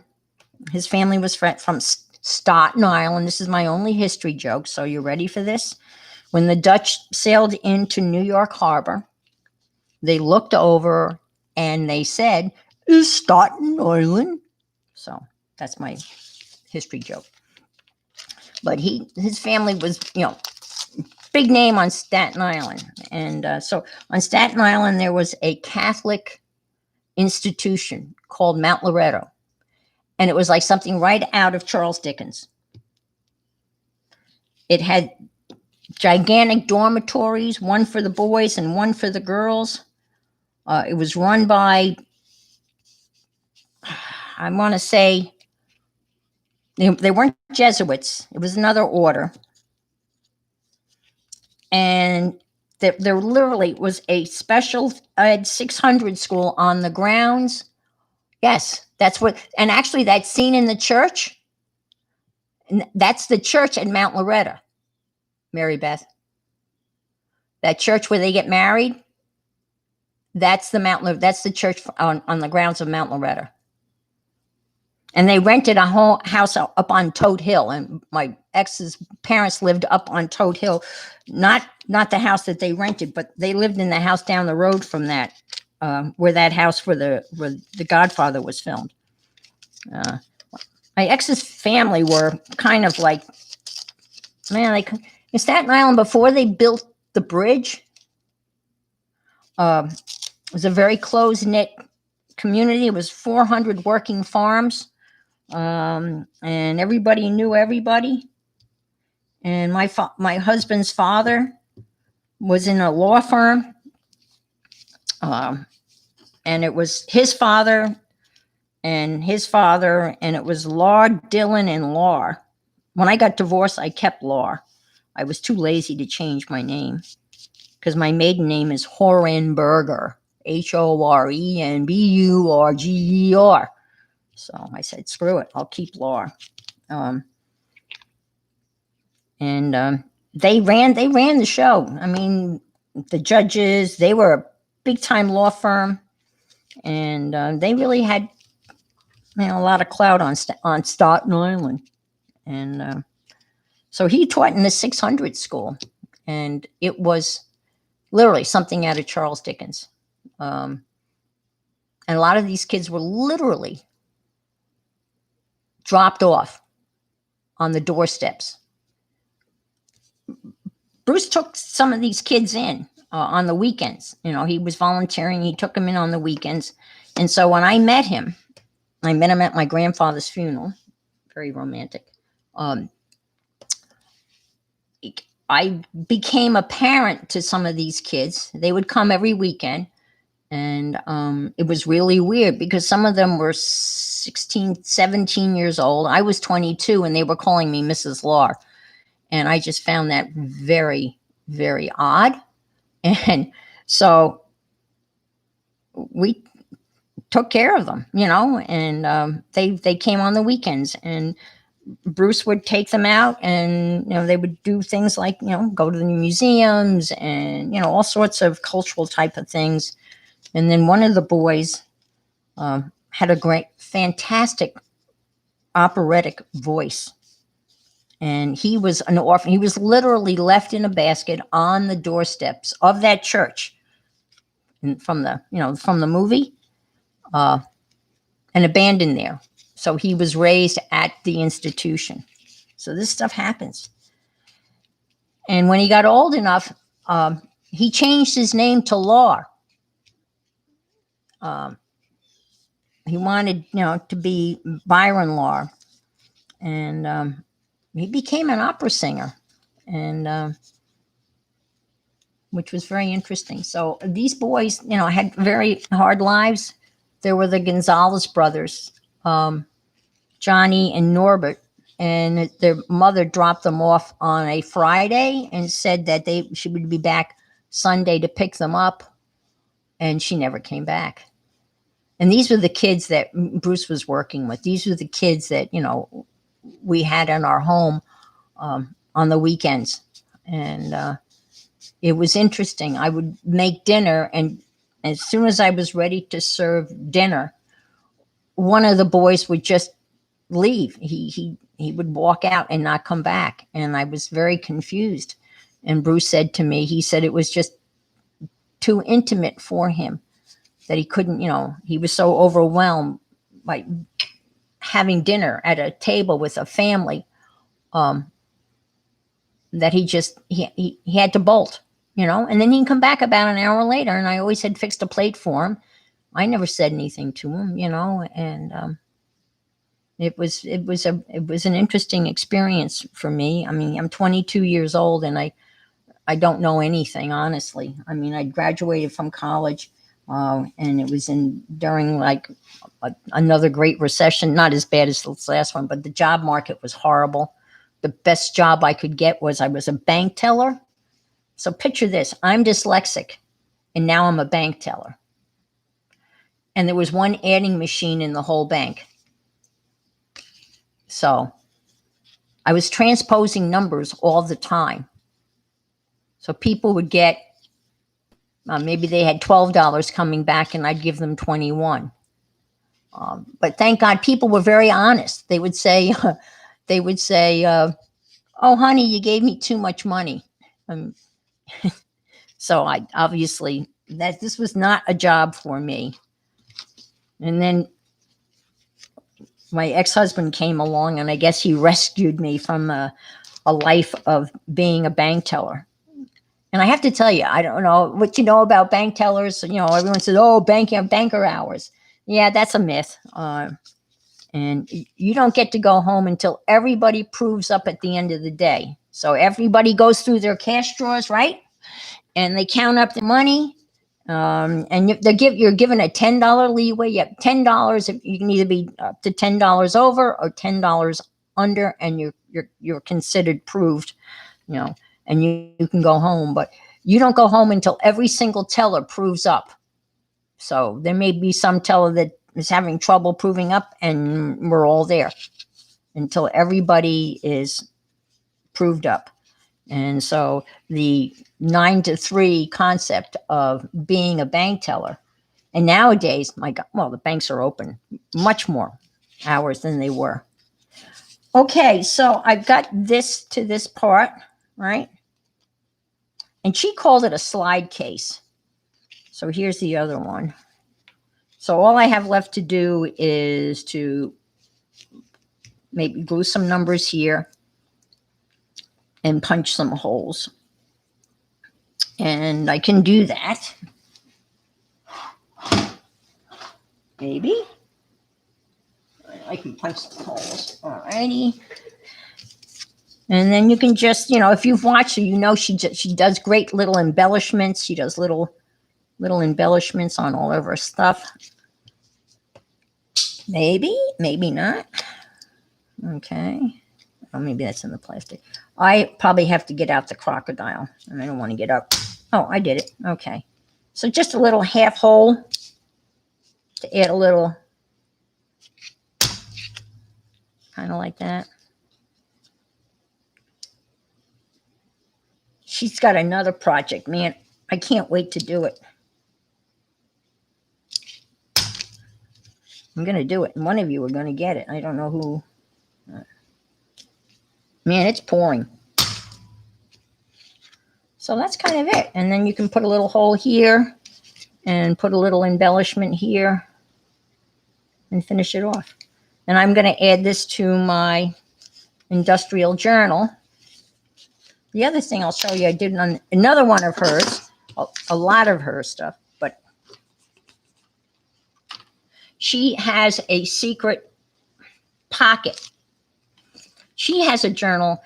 His family was from Staten Island. This is my only history joke, so you ready for this? When the Dutch sailed into New York Harbor, they looked over and they said, "Is Staten Island?" So that's my history joke. But his family was, big name on Staten Island. And so on Staten Island, there was a Catholic institution called Mount Loretto. And it was like something right out of Charles Dickens. It had gigantic dormitories, one for the boys and one for the girls. It was run by, I want to say, they weren't Jesuits. It was another order. And there literally was a special ed 600 school on the grounds. Yes, that's what, and actually that scene in the church, that's the church at Mount Loretta, Mary Beth. that church where they get married, that's that's the church on the grounds of Mount Loretta. And they rented a whole house up on Toad Hill, and my ex's parents lived up on Toad Hill, not the house that they rented, but they lived in the house down the road from that, where that house where the Godfather was filmed. My ex's family were kind of like, man, like in Staten Island before they built the bridge. It was a very close knit community. It was 400 working farms. And everybody knew everybody. And my husband's father was in a law firm, and it was his father, and it was Law, Dillon, and Law. When I got divorced, I kept Law. I was too lazy to change my name because my maiden name is Horenberger, Horenburger. So I said, screw it, I'll keep Law. They ran the show. I mean, the judges, they were a big time law firm, and they really had, a lot of clout on Staten Island. And so he taught in the 600 school, and it was literally something out of Charles Dickens. And a lot of these kids were literally dropped off on the doorsteps. Bruce took some of these kids in on the weekends. He was volunteering. He took them in on the weekends. And so when I met him at my grandfather's funeral, very romantic. I became a parent to some of these kids. They would come every weekend. And it was really weird because some of them were 16, 17 years old. I was 22 and they were calling me Mrs. Law. And I just found that very, very odd. And so we took care of them, and they came on the weekends, and Bruce would take them out, and, they would do things like, go to the museums and, all sorts of cultural type of things. And then one of the boys had a fantastic operatic voice. And he was an orphan. He was literally left in a basket on the doorsteps of that church, and from the movie, and abandoned there. So he was raised at the institution. So this stuff happens. And when he got old enough, he changed his name to Law. He wanted, to be Byron Law, and he became an opera singer, and which was very interesting. So these boys, had very hard lives. There were the Gonzalez brothers, Johnny and Norbert, and their mother dropped them off on a Friday and said that she would be back Sunday to pick them up, and she never came back. And these were the kids that Bruce was working with. These were the kids that, we had in our home on the weekends. And it was interesting. I would make dinner, and as soon as I was ready to serve dinner, one of the boys would just leave. He would walk out and not come back. And I was very confused. And Bruce said to me, he said it was just too intimate for him, that he couldn't, he was so overwhelmed by having dinner at a table with a family, that he had to bolt, and then he'd come back about an hour later, and I always had fixed a plate for him. I never said anything to him, and it was an interesting experience for me. I mean, I'm 22 years old, and I don't know anything, honestly. I mean, I graduated from college, and it was during like another great recession, not as bad as this last one, but the job market was horrible. The best job I could get I was a bank teller. So picture this, I'm dyslexic, and now I'm a bank teller. And there was one adding machine in the whole bank. So I was transposing numbers all the time. So people would get Maybe they had $12 coming back and I'd give them 21. But thank God people were very honest. They would say, they would say, oh, honey, you gave me too much money. Um, so I obviously that this was not a job for me. And then my ex-husband came along and I guess he rescued me from a life of being a bank teller. And I have to tell you, I don't know what you know about bank tellers. You know, everyone says, "Oh, banker hours." Yeah, that's a myth. And you don't get to go home until everybody proves up at the end of the day. So everybody goes through their cash drawers, right? And they count up the money. And you're given a $10 leeway. You have $10. If you can either be up to $10 over or $10 under, and you're considered proved. You know, and you can go home, but you don't go home until every single teller proves up. So there may be some teller that is having trouble proving up, and we're all there until everybody is proved up. And so the 9 to 3 concept of being a bank teller, and nowadays, my God, well, the banks are open much more hours than they were. Okay, so I've got this to this part, right? And she called it a slide case. So here's the other one. So all I have left to do is to maybe glue some numbers here and punch some holes. And I can do that. Maybe. I can punch the holes. Alrighty. And then you can just, you know, if you've watched her, you know she does great little embellishments. She does little embellishments on all of her stuff. Maybe, maybe not. Okay. Oh, maybe that's in the plastic. I probably have to get out the crocodile, and I don't want to get up. Oh, I did it. Okay. So just a little half hole to add a little, kind of like that. She's got another project, man. I can't wait to do it. I'm going to do it. And one of you are going to get it. I don't know who. Man, it's pouring. So that's kind of it. And then you can put a little hole here and put a little embellishment here and finish it off. And I'm going to add this to my industrial journal. The other thing I'll show you, I did on another one of hers, a lot of her stuff, but she has a secret pocket. She has a journal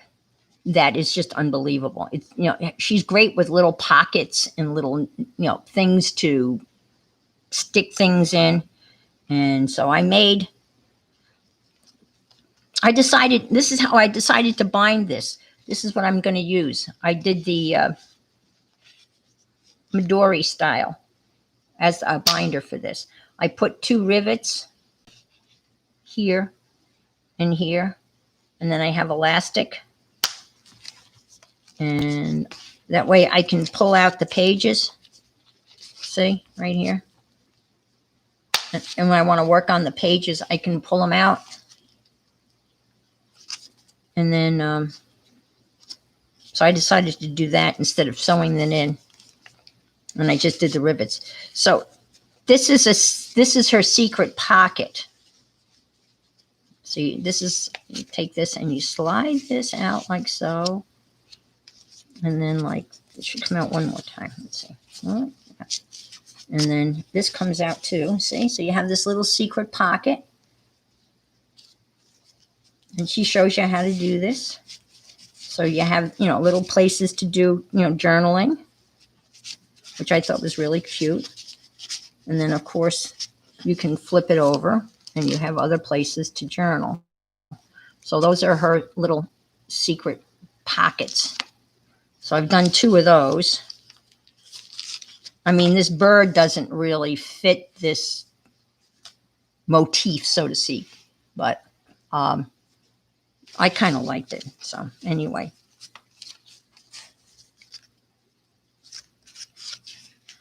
that is just unbelievable. It's, you know, she's great with little pockets and little, you know, things to stick things in. And so I decided, this is how I decided to bind this. This is what I'm going to use. I did the Midori style as a binder for this. I put 2 rivets here and here, and then I have elastic. And that way I can pull out the pages. See, right here. And when I want to work on the pages, I can pull them out. And then, so I decided to do that instead of sewing them in. And I just did the rivets. So this is her secret pocket. See, this is, you take this and you slide this out like so. And then like, it should come out one more time. Let's see. And then this comes out too, see? So you have this little secret pocket. And she shows you how to do this. So you have, you know, little places to do, you know, journaling, which I thought was really cute. And then, of course, you can flip it over and you have other places to journal. So those are her little secret pockets. So I've done 2 of those. I mean, this bird doesn't really fit this motif, so to speak, but I kind of liked it. So anyway.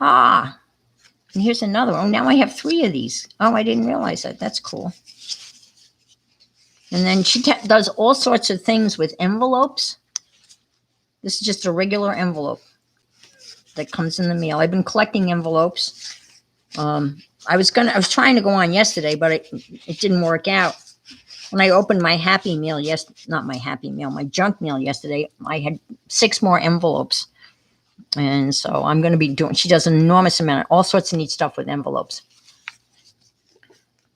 Ah, and here's another one. Oh, now I have 3 of these. Oh, I didn't realize that. That's cool. And then she does all sorts of things with envelopes. This is just a regular envelope that comes in the mail. I've been collecting envelopes. I was trying to go on yesterday, but it didn't work out. When I opened my Happy Meal, not my Happy Meal, my junk mail yesterday, I had 6 more envelopes. And so I'm going to be doing, she does an enormous amount, all sorts of neat stuff with envelopes.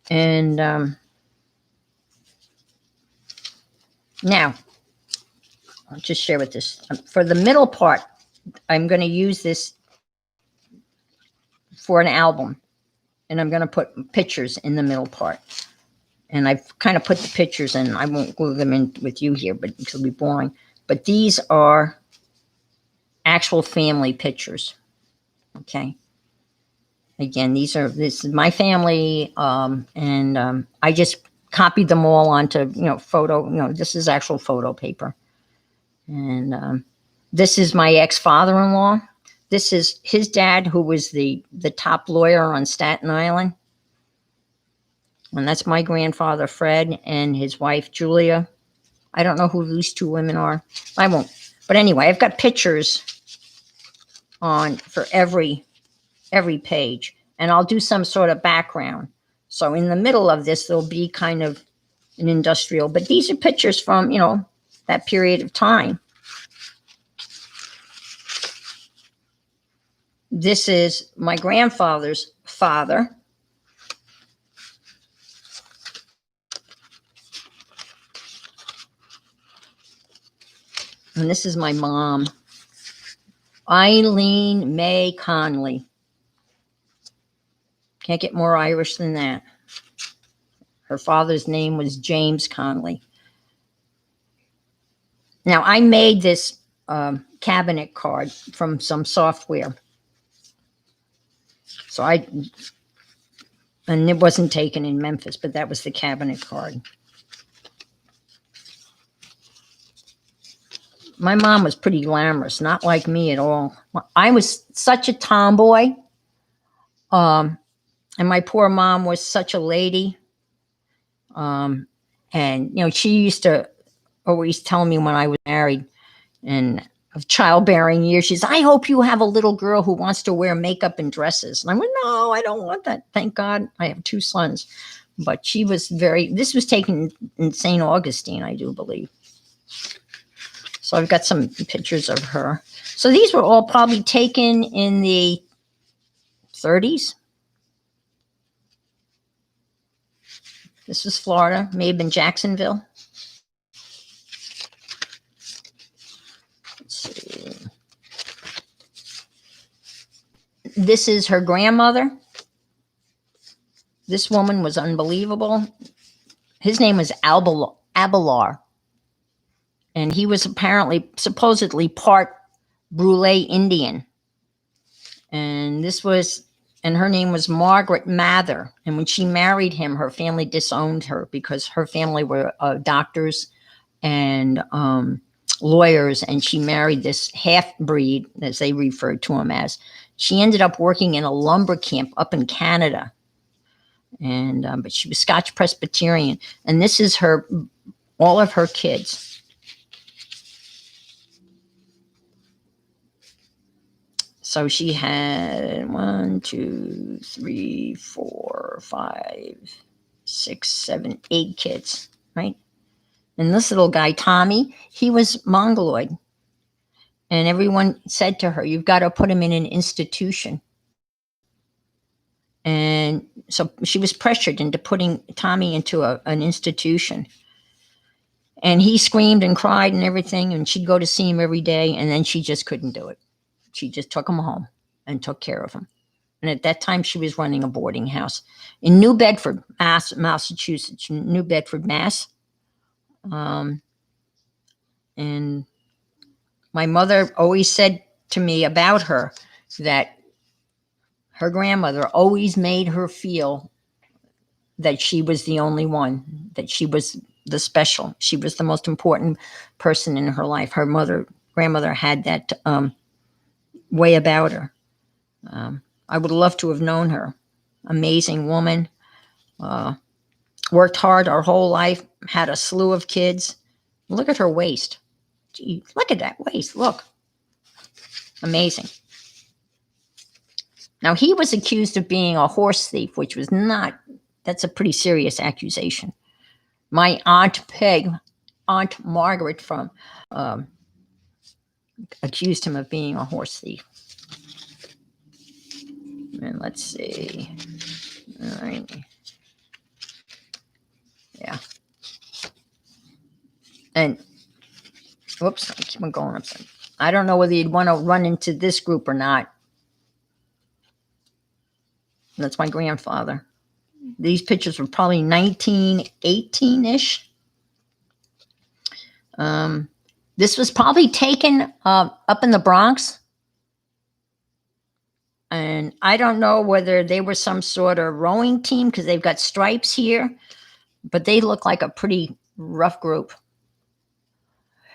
And now, I'll just share with this. For the middle part, I'm going to use this for an album. And I'm going to put pictures in the middle part. And I've kind of put the pictures in. I won't glue them in with you here, but it'll be boring. But these are actual family pictures. Okay. Again, this is my family, and I just copied them all onto photo. This is actual photo paper, and this is my ex-father-in-law. This is his dad, who was the top lawyer on Staten Island, and that's my grandfather Fred and his wife Julia. I don't know who these 2 women are. I won't. But anyway, I've got pictures on for every page, and I'll do some sort of background. So in the middle of this, there'll be kind of an industrial, but these are pictures from, that period of time. This is my grandfather's father. And this is my mom, Eileen May Conley. Can't get more Irish than that. Her father's name was James Conley. Now, I made this cabinet card from some software. And it wasn't taken in Memphis, but that was the cabinet card. My mom was pretty glamorous, not like me at all. I was such a tomboy. And my poor mom was such a lady. And, she used to always tell me when I was married and of childbearing years, she says, I hope you have a little girl who wants to wear makeup and dresses. And I went, no, I don't want that. Thank God I have 2 sons. But she was this was taken in St. Augustine, I do believe. So I've got some pictures of her. So these were all probably taken in the 30s. This was Florida, may have been Jacksonville. Let's see. This is her grandmother. This woman was unbelievable. His name was Abelard. And he was supposedly part Brule Indian. And her name was Margaret Mather. And when she married him, her family disowned her because her family were doctors and lawyers. And she married this half-breed, as they referred to him as. She ended up working in a lumber camp up in Canada. And but she was Scotch Presbyterian. And this is all of her kids. So she had 1, 2, 3, 4, 5, 6, 7, 8 kids, right? And this little guy, Tommy, he was Mongoloid. And everyone said to her, you've got to put him in an institution. And so she was pressured into putting Tommy into an institution. And he screamed and cried and everything. And she'd go to see him every day. And then she just couldn't do it. She just took him home and took care of him. And at that time, she was running a boarding house in New Bedford, Massachusetts, New Bedford, Mass. And my mother always said to me about her that her grandmother always made her feel that she was the only one, that she was the special. She was the most important person in her life. Her grandmother had that way about her. I would love to have known her. Amazing woman. Uh, Worked hard our whole life, had a slew of kids. Look at her waist. Gee, look at that waist. Look. Amazing. Now, he was accused of being a horse thief, which was not, that's a pretty serious accusation. My Aunt Peg, Aunt Margaret from, um, accused him of being a horse thief. And let's see. All right. Yeah. And whoops, I keep on going upside. I don't know whether you'd want to run into this group or not. That's my grandfather. These pictures were probably 1918-ish. This was probably taken up in the Bronx. And I don't know whether they were some sort of rowing team because they've got stripes here, but they look like a pretty rough group.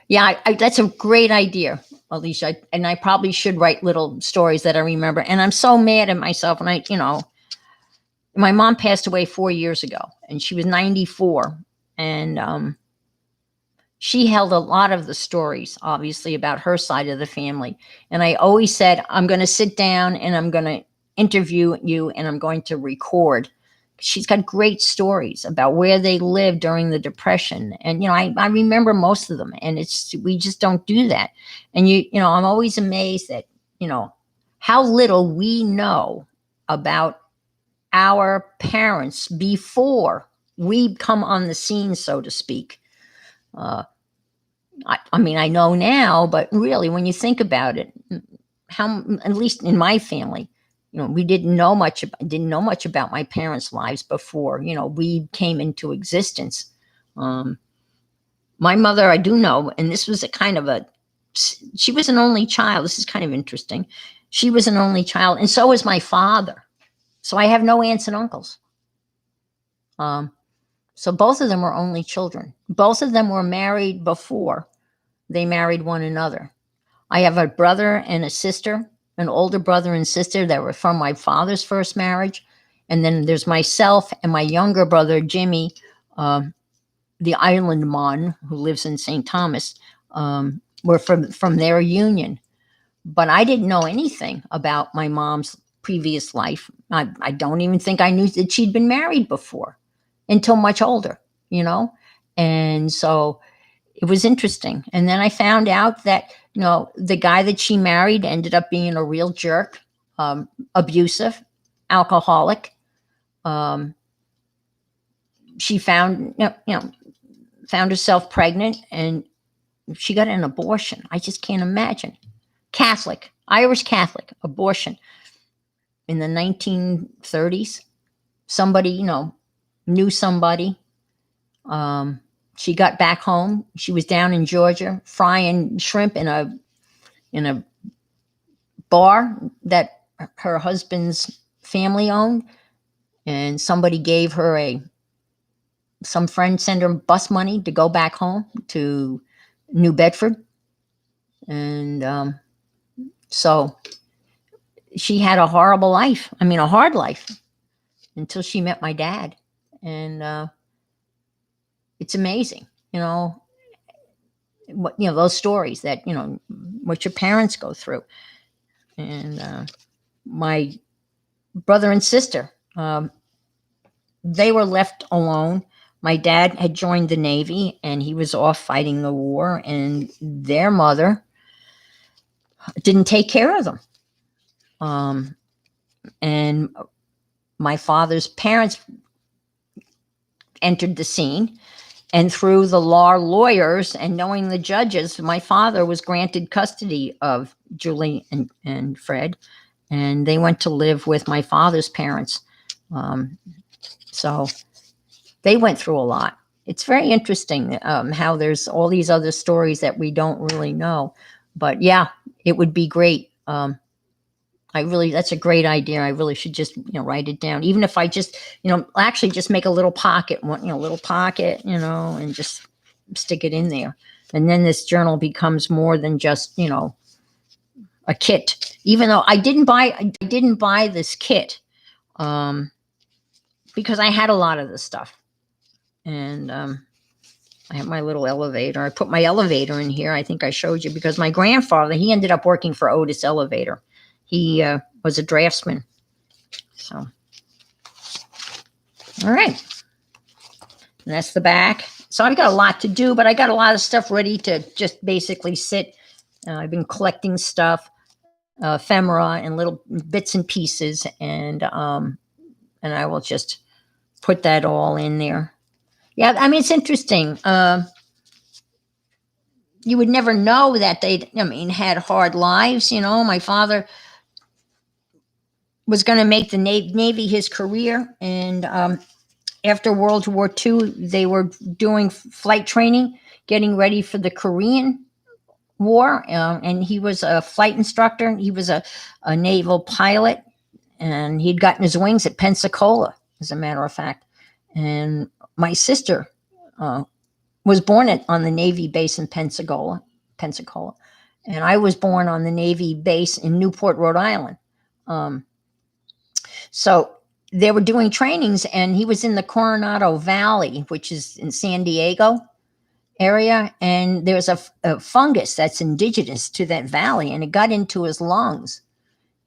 Yeah, that's a great idea, Alicia. And I probably should write little stories that I remember. And I'm so mad at myself. And my mom passed away 4 years ago, and she was 94. And she held a lot of the stories, obviously, about her side of the family. And I always said, I'm going to sit down and I'm going to interview you and I'm going to record. She's got great stories about where they lived during the Depression. And, I remember most of them, and we just don't do that. And, I'm always amazed at, how little we know about our parents before we come on the scene, so to speak. I know now, but really, when you think about it, at least in my family, we didn't know much about my parents' lives before, we came into existence. My mother, I do know, and this was she was an only child. This is kind of interesting. She was an only child, and so was my father. So I have no aunts and uncles. So both of them were only children. Both of them were married before they married one another. I have a brother and a sister, an older brother and sister that were from my father's first marriage. And then there's myself and my younger brother, Jimmy, the island mon who lives in St. Thomas, were from their union. But I didn't know anything about my mom's previous life. I don't even think I knew that she'd been married before until much older, And so it was interesting. And then I found out that, the guy that she married ended up being a real jerk, abusive, alcoholic. She found herself pregnant, and she got an abortion. I just can't imagine. Catholic, Irish Catholic, abortion in the 1930s. Somebody, knew somebody. She got back home. She was down in Georgia frying shrimp in a bar that her husband's family owned, and somebody gave her some friend sent her bus money to go back home to New Bedford, and so she had a horrible life. A hard life until she met my dad, and it's amazing, those stories that, what your parents go through. And my brother and sister, they were left alone. My dad had joined the Navy, and he was off fighting the war, and their mother didn't take care of them. And my father's parents entered the scene. And through the lawyers and knowing the judges, my father was granted custody of Julie and Fred, and they went to live with my father's parents. So they went through a lot. It's very interesting how there's all these other stories that we don't really know. But yeah, it would be great. That's a great idea. I really should just, write it down. Even if I just, actually just make a little pocket, and just stick it in there. And then this journal becomes more than just, a kit, even though I didn't buy this kit, um, because I had a lot of this stuff. And I have my little elevator. I put my elevator in here. I think I showed you, because my grandfather, he ended up working for Otis Elevator. He was a draftsman. So, all right. And that's the back. So I've got a lot to do, but I got a lot of stuff ready to just basically sit. I've been collecting stuff, ephemera and little bits and pieces, and I will just put that all in there. Yeah, I mean, it's interesting. You would never know that they, I mean, had hard lives. You know, my father was going to make the Navy his career, and after World War II, they were doing flight training, getting ready for the Korean War, and he was a flight instructor. He was a naval pilot, and he'd gotten his wings at Pensacola, as a matter of fact. And my sister was born on the Navy base in Pensacola, and I was born on the Navy base in Newport, Rhode Island. So they were doing trainings, and he was in the Coronado Valley, which is in San Diego area, and there's a fungus that's indigenous to that valley, and it got into his lungs,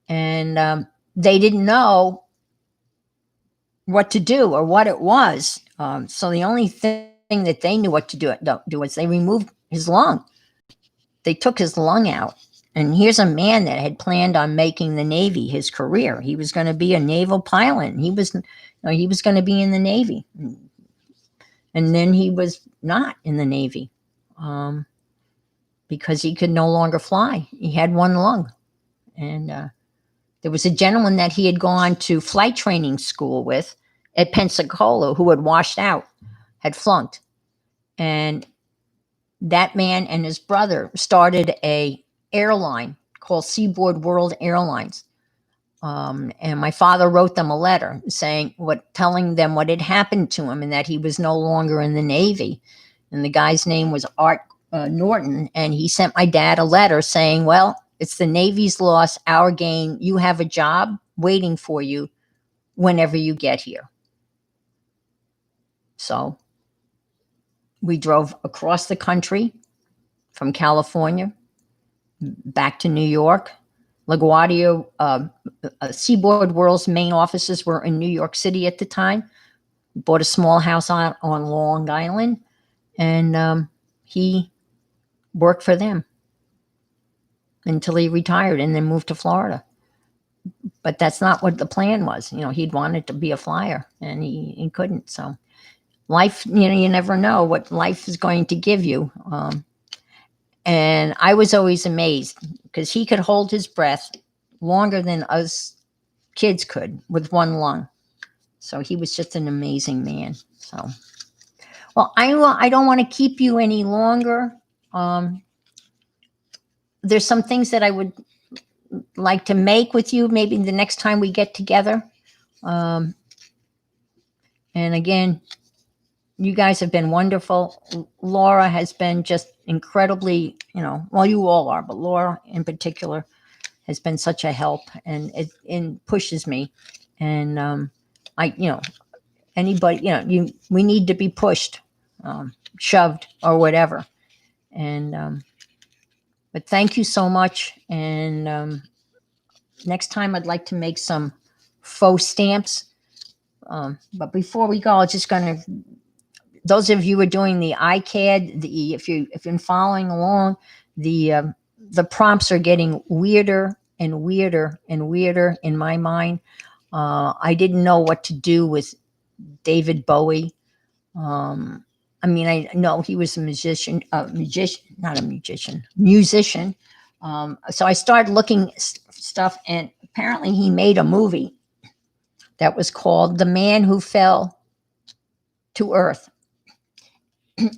and they didn't know what to do or what it was. So the only thing that they knew what to do was they removed his lung. They took his lung out. And here's a man that had planned on making the Navy his career. He was going to be a naval pilot. He was going to be in the Navy. And then he was not in the Navy because he could no longer fly. He had one lung. And there was a gentleman that he had gone to flight training school with at Pensacola who had washed out, had flunked. And that man and his brother started a airline called Seaboard World Airlines. And my father wrote them a letter telling them what had happened to him and that he was no longer in the Navy. And the guy's name was Art Norton. And he sent my dad a letter saying, well, it's the Navy's loss, our gain. You have a job waiting for you whenever you get here. So we drove across the country from California back to New York. LaGuardia, Seaboard World's main offices were in New York City at the time. Bought a small house on Long Island, and he worked for them until he retired and then moved to Florida. But that's not what the plan was. You know, he'd wanted to be a flyer, and he couldn't. So life, you never know what life is going to give you. And I was always amazed because he could hold his breath longer than us kids could with one lung. So he was just an amazing man. So, well, I don't want to keep you any longer. There's some things that I would like to make with you maybe the next time we get together. And again, you guys have been wonderful. Laura has been just incredibly, well, you all are, but Laura in particular has been such a help, and it pushes me. And anybody, we need to be pushed, shoved, or whatever. And but thank you so much. And next time I'd like to make some faux stamps. But before we go, I'm just going to. Those of you who are doing the iCAD, if you've been following along, the prompts are getting weirder and weirder and weirder in my mind. I didn't know what to do with David Bowie. I mean, I know he was a musician. So I started looking stuff, and apparently he made a movie that was called The Man Who Fell to Earth.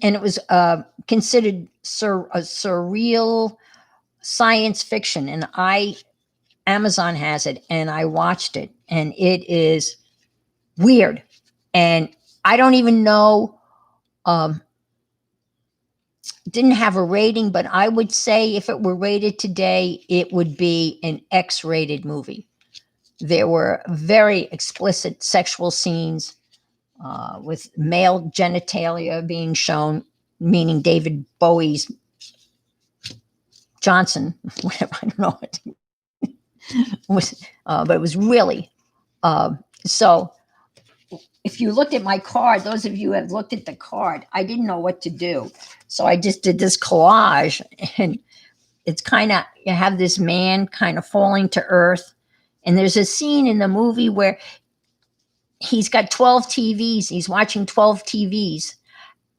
And it was considered a surreal science fiction. And Amazon has it, and I watched it, and it is weird. And I don't even know didn't have a rating, but I would say if it were rated today, it would be an X-rated movie. There were very explicit sexual scenes with male genitalia being shown, meaning David Bowie's Johnson, whatever, I don't know what was, but it was really, so if you looked at my card, those of you who have looked at the card, I didn't know what to do. So I just did this collage, and it's kind of, you have this man kind of falling to earth. And there's a scene in the movie where he's got 12 TVs. He's watching 12 TVs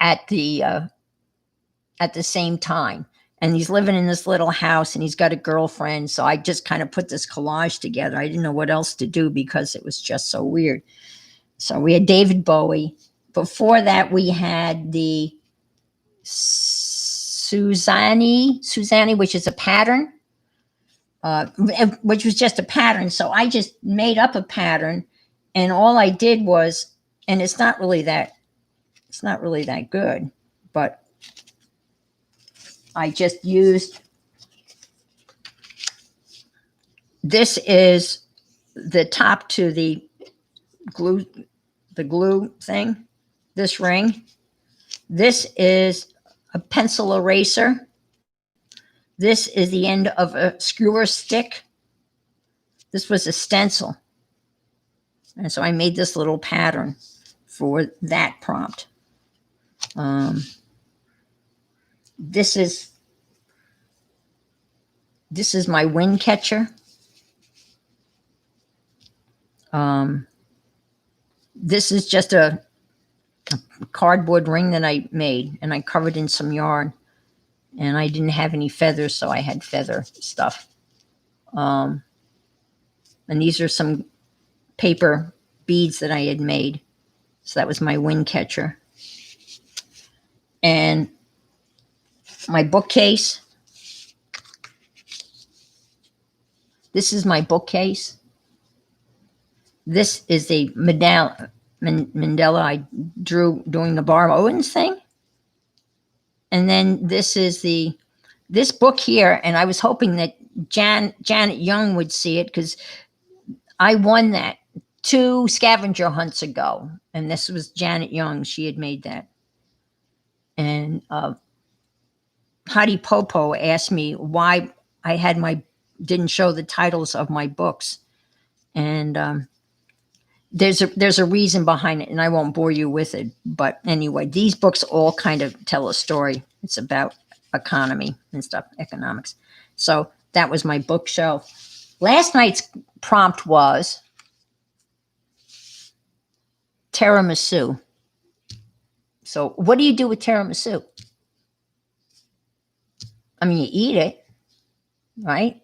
at the same time. And he's living in this little house, and he's got a girlfriend. So I just kind of put this collage together. I didn't know what else to do because it was just so weird. So we had David Bowie. Before that, we had the Suzanne, which is a pattern, which was just a pattern. So I just made up a pattern, and all I did was, and it's not really that good, but I just used, this is the top to the glue thing, this ring. This is a pencil eraser. This is the end of a skewer stick. This was a stencil. And so I made this little pattern for that prompt. This is my wind catcher. This is just a cardboard ring that I made, and I covered in some yarn, and I didn't have any feathers, so I had feather stuff. And these are some paper beads that I had made. So that was my wind catcher. And my bookcase. This is my bookcase. This is a Mandela I drew doing the Bar Owens thing. And then this is this book here, and I was hoping that Janet Young would see it, because I won that 2 scavenger hunts ago, and this was Janet Young. She had made that. And Hadi Popo asked me why I had didn't show the titles of my books. And there's a reason behind it, and I won't bore you with it. But anyway, these books all kind of tell a story. It's about economy and stuff, economics. So that was my bookshelf. Last night's prompt was tiramisu. So what do you do with tiramisu? I mean, you eat it, right?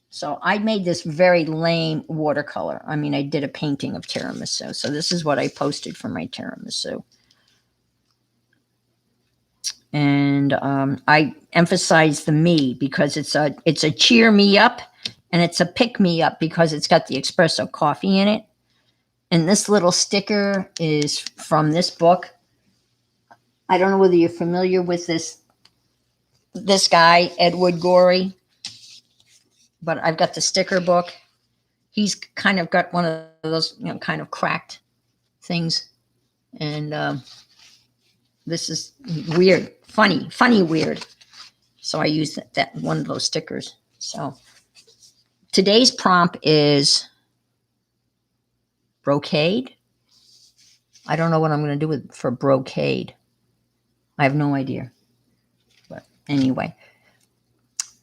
So I made this very lame watercolor. I mean, I did a painting of tiramisu. So this is what I posted for my tiramisu. And I emphasize the me, because it's a cheer me up, and it's a pick me up because it's got the espresso coffee in it. And this little sticker is from this book. I don't know whether you're familiar with this guy, Edward Gorey, but I've got the sticker book. He's kind of got one of those, kind of cracked things. And this is weird, funny, weird. So I used that one of those stickers. So today's prompt is brocade. I don't know what I'm going to do for brocade. I have no idea. But anyway,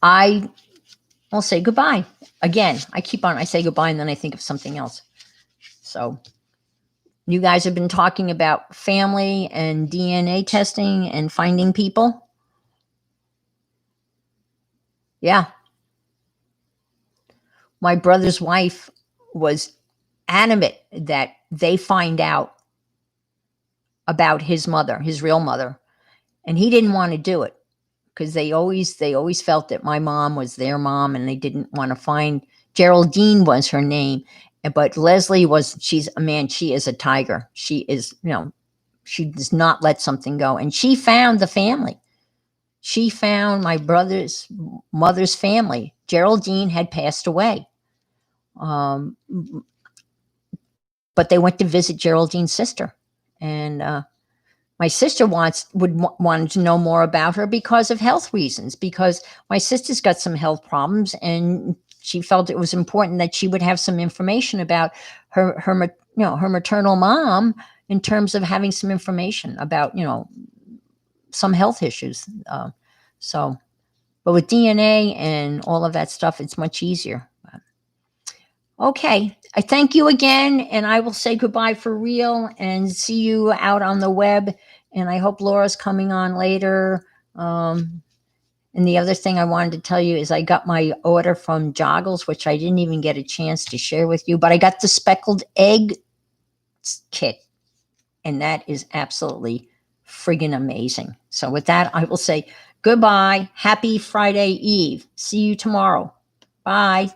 I'll say goodbye. Again, I say goodbye, and then I think of something else. So you guys have been talking about family and DNA testing and finding people. Yeah. My brother's wife was adamant that they find out about his mother, his real mother. And he didn't want to do it, because they always felt that my mom was their mom, and they didn't want to find. Geraldine was her name, but Leslie she's a man. She is a tiger. She is, she does not let something go. And she found the family. she found my brother's mother's family. Geraldine had passed away. Um, but they went to visit Geraldine's sister. And my sister wanted to know more about her because of health reasons, because my sister's got some health problems, and she felt it was important that she would have some information about her maternal mom, in terms of having some information about some health issues. So, but with DNA and all of that stuff, it's much easier. Okay, I thank you again, and I will say goodbye for real and see you out on the web. And I hope Laura's coming on later. And the other thing I wanted to tell you is I got my order from Joggles, which I didn't even get a chance to share with you, but I got the speckled egg kit, and that is absolutely friggin' amazing. So with that, I will say goodbye. Happy Friday Eve. See you tomorrow. Bye.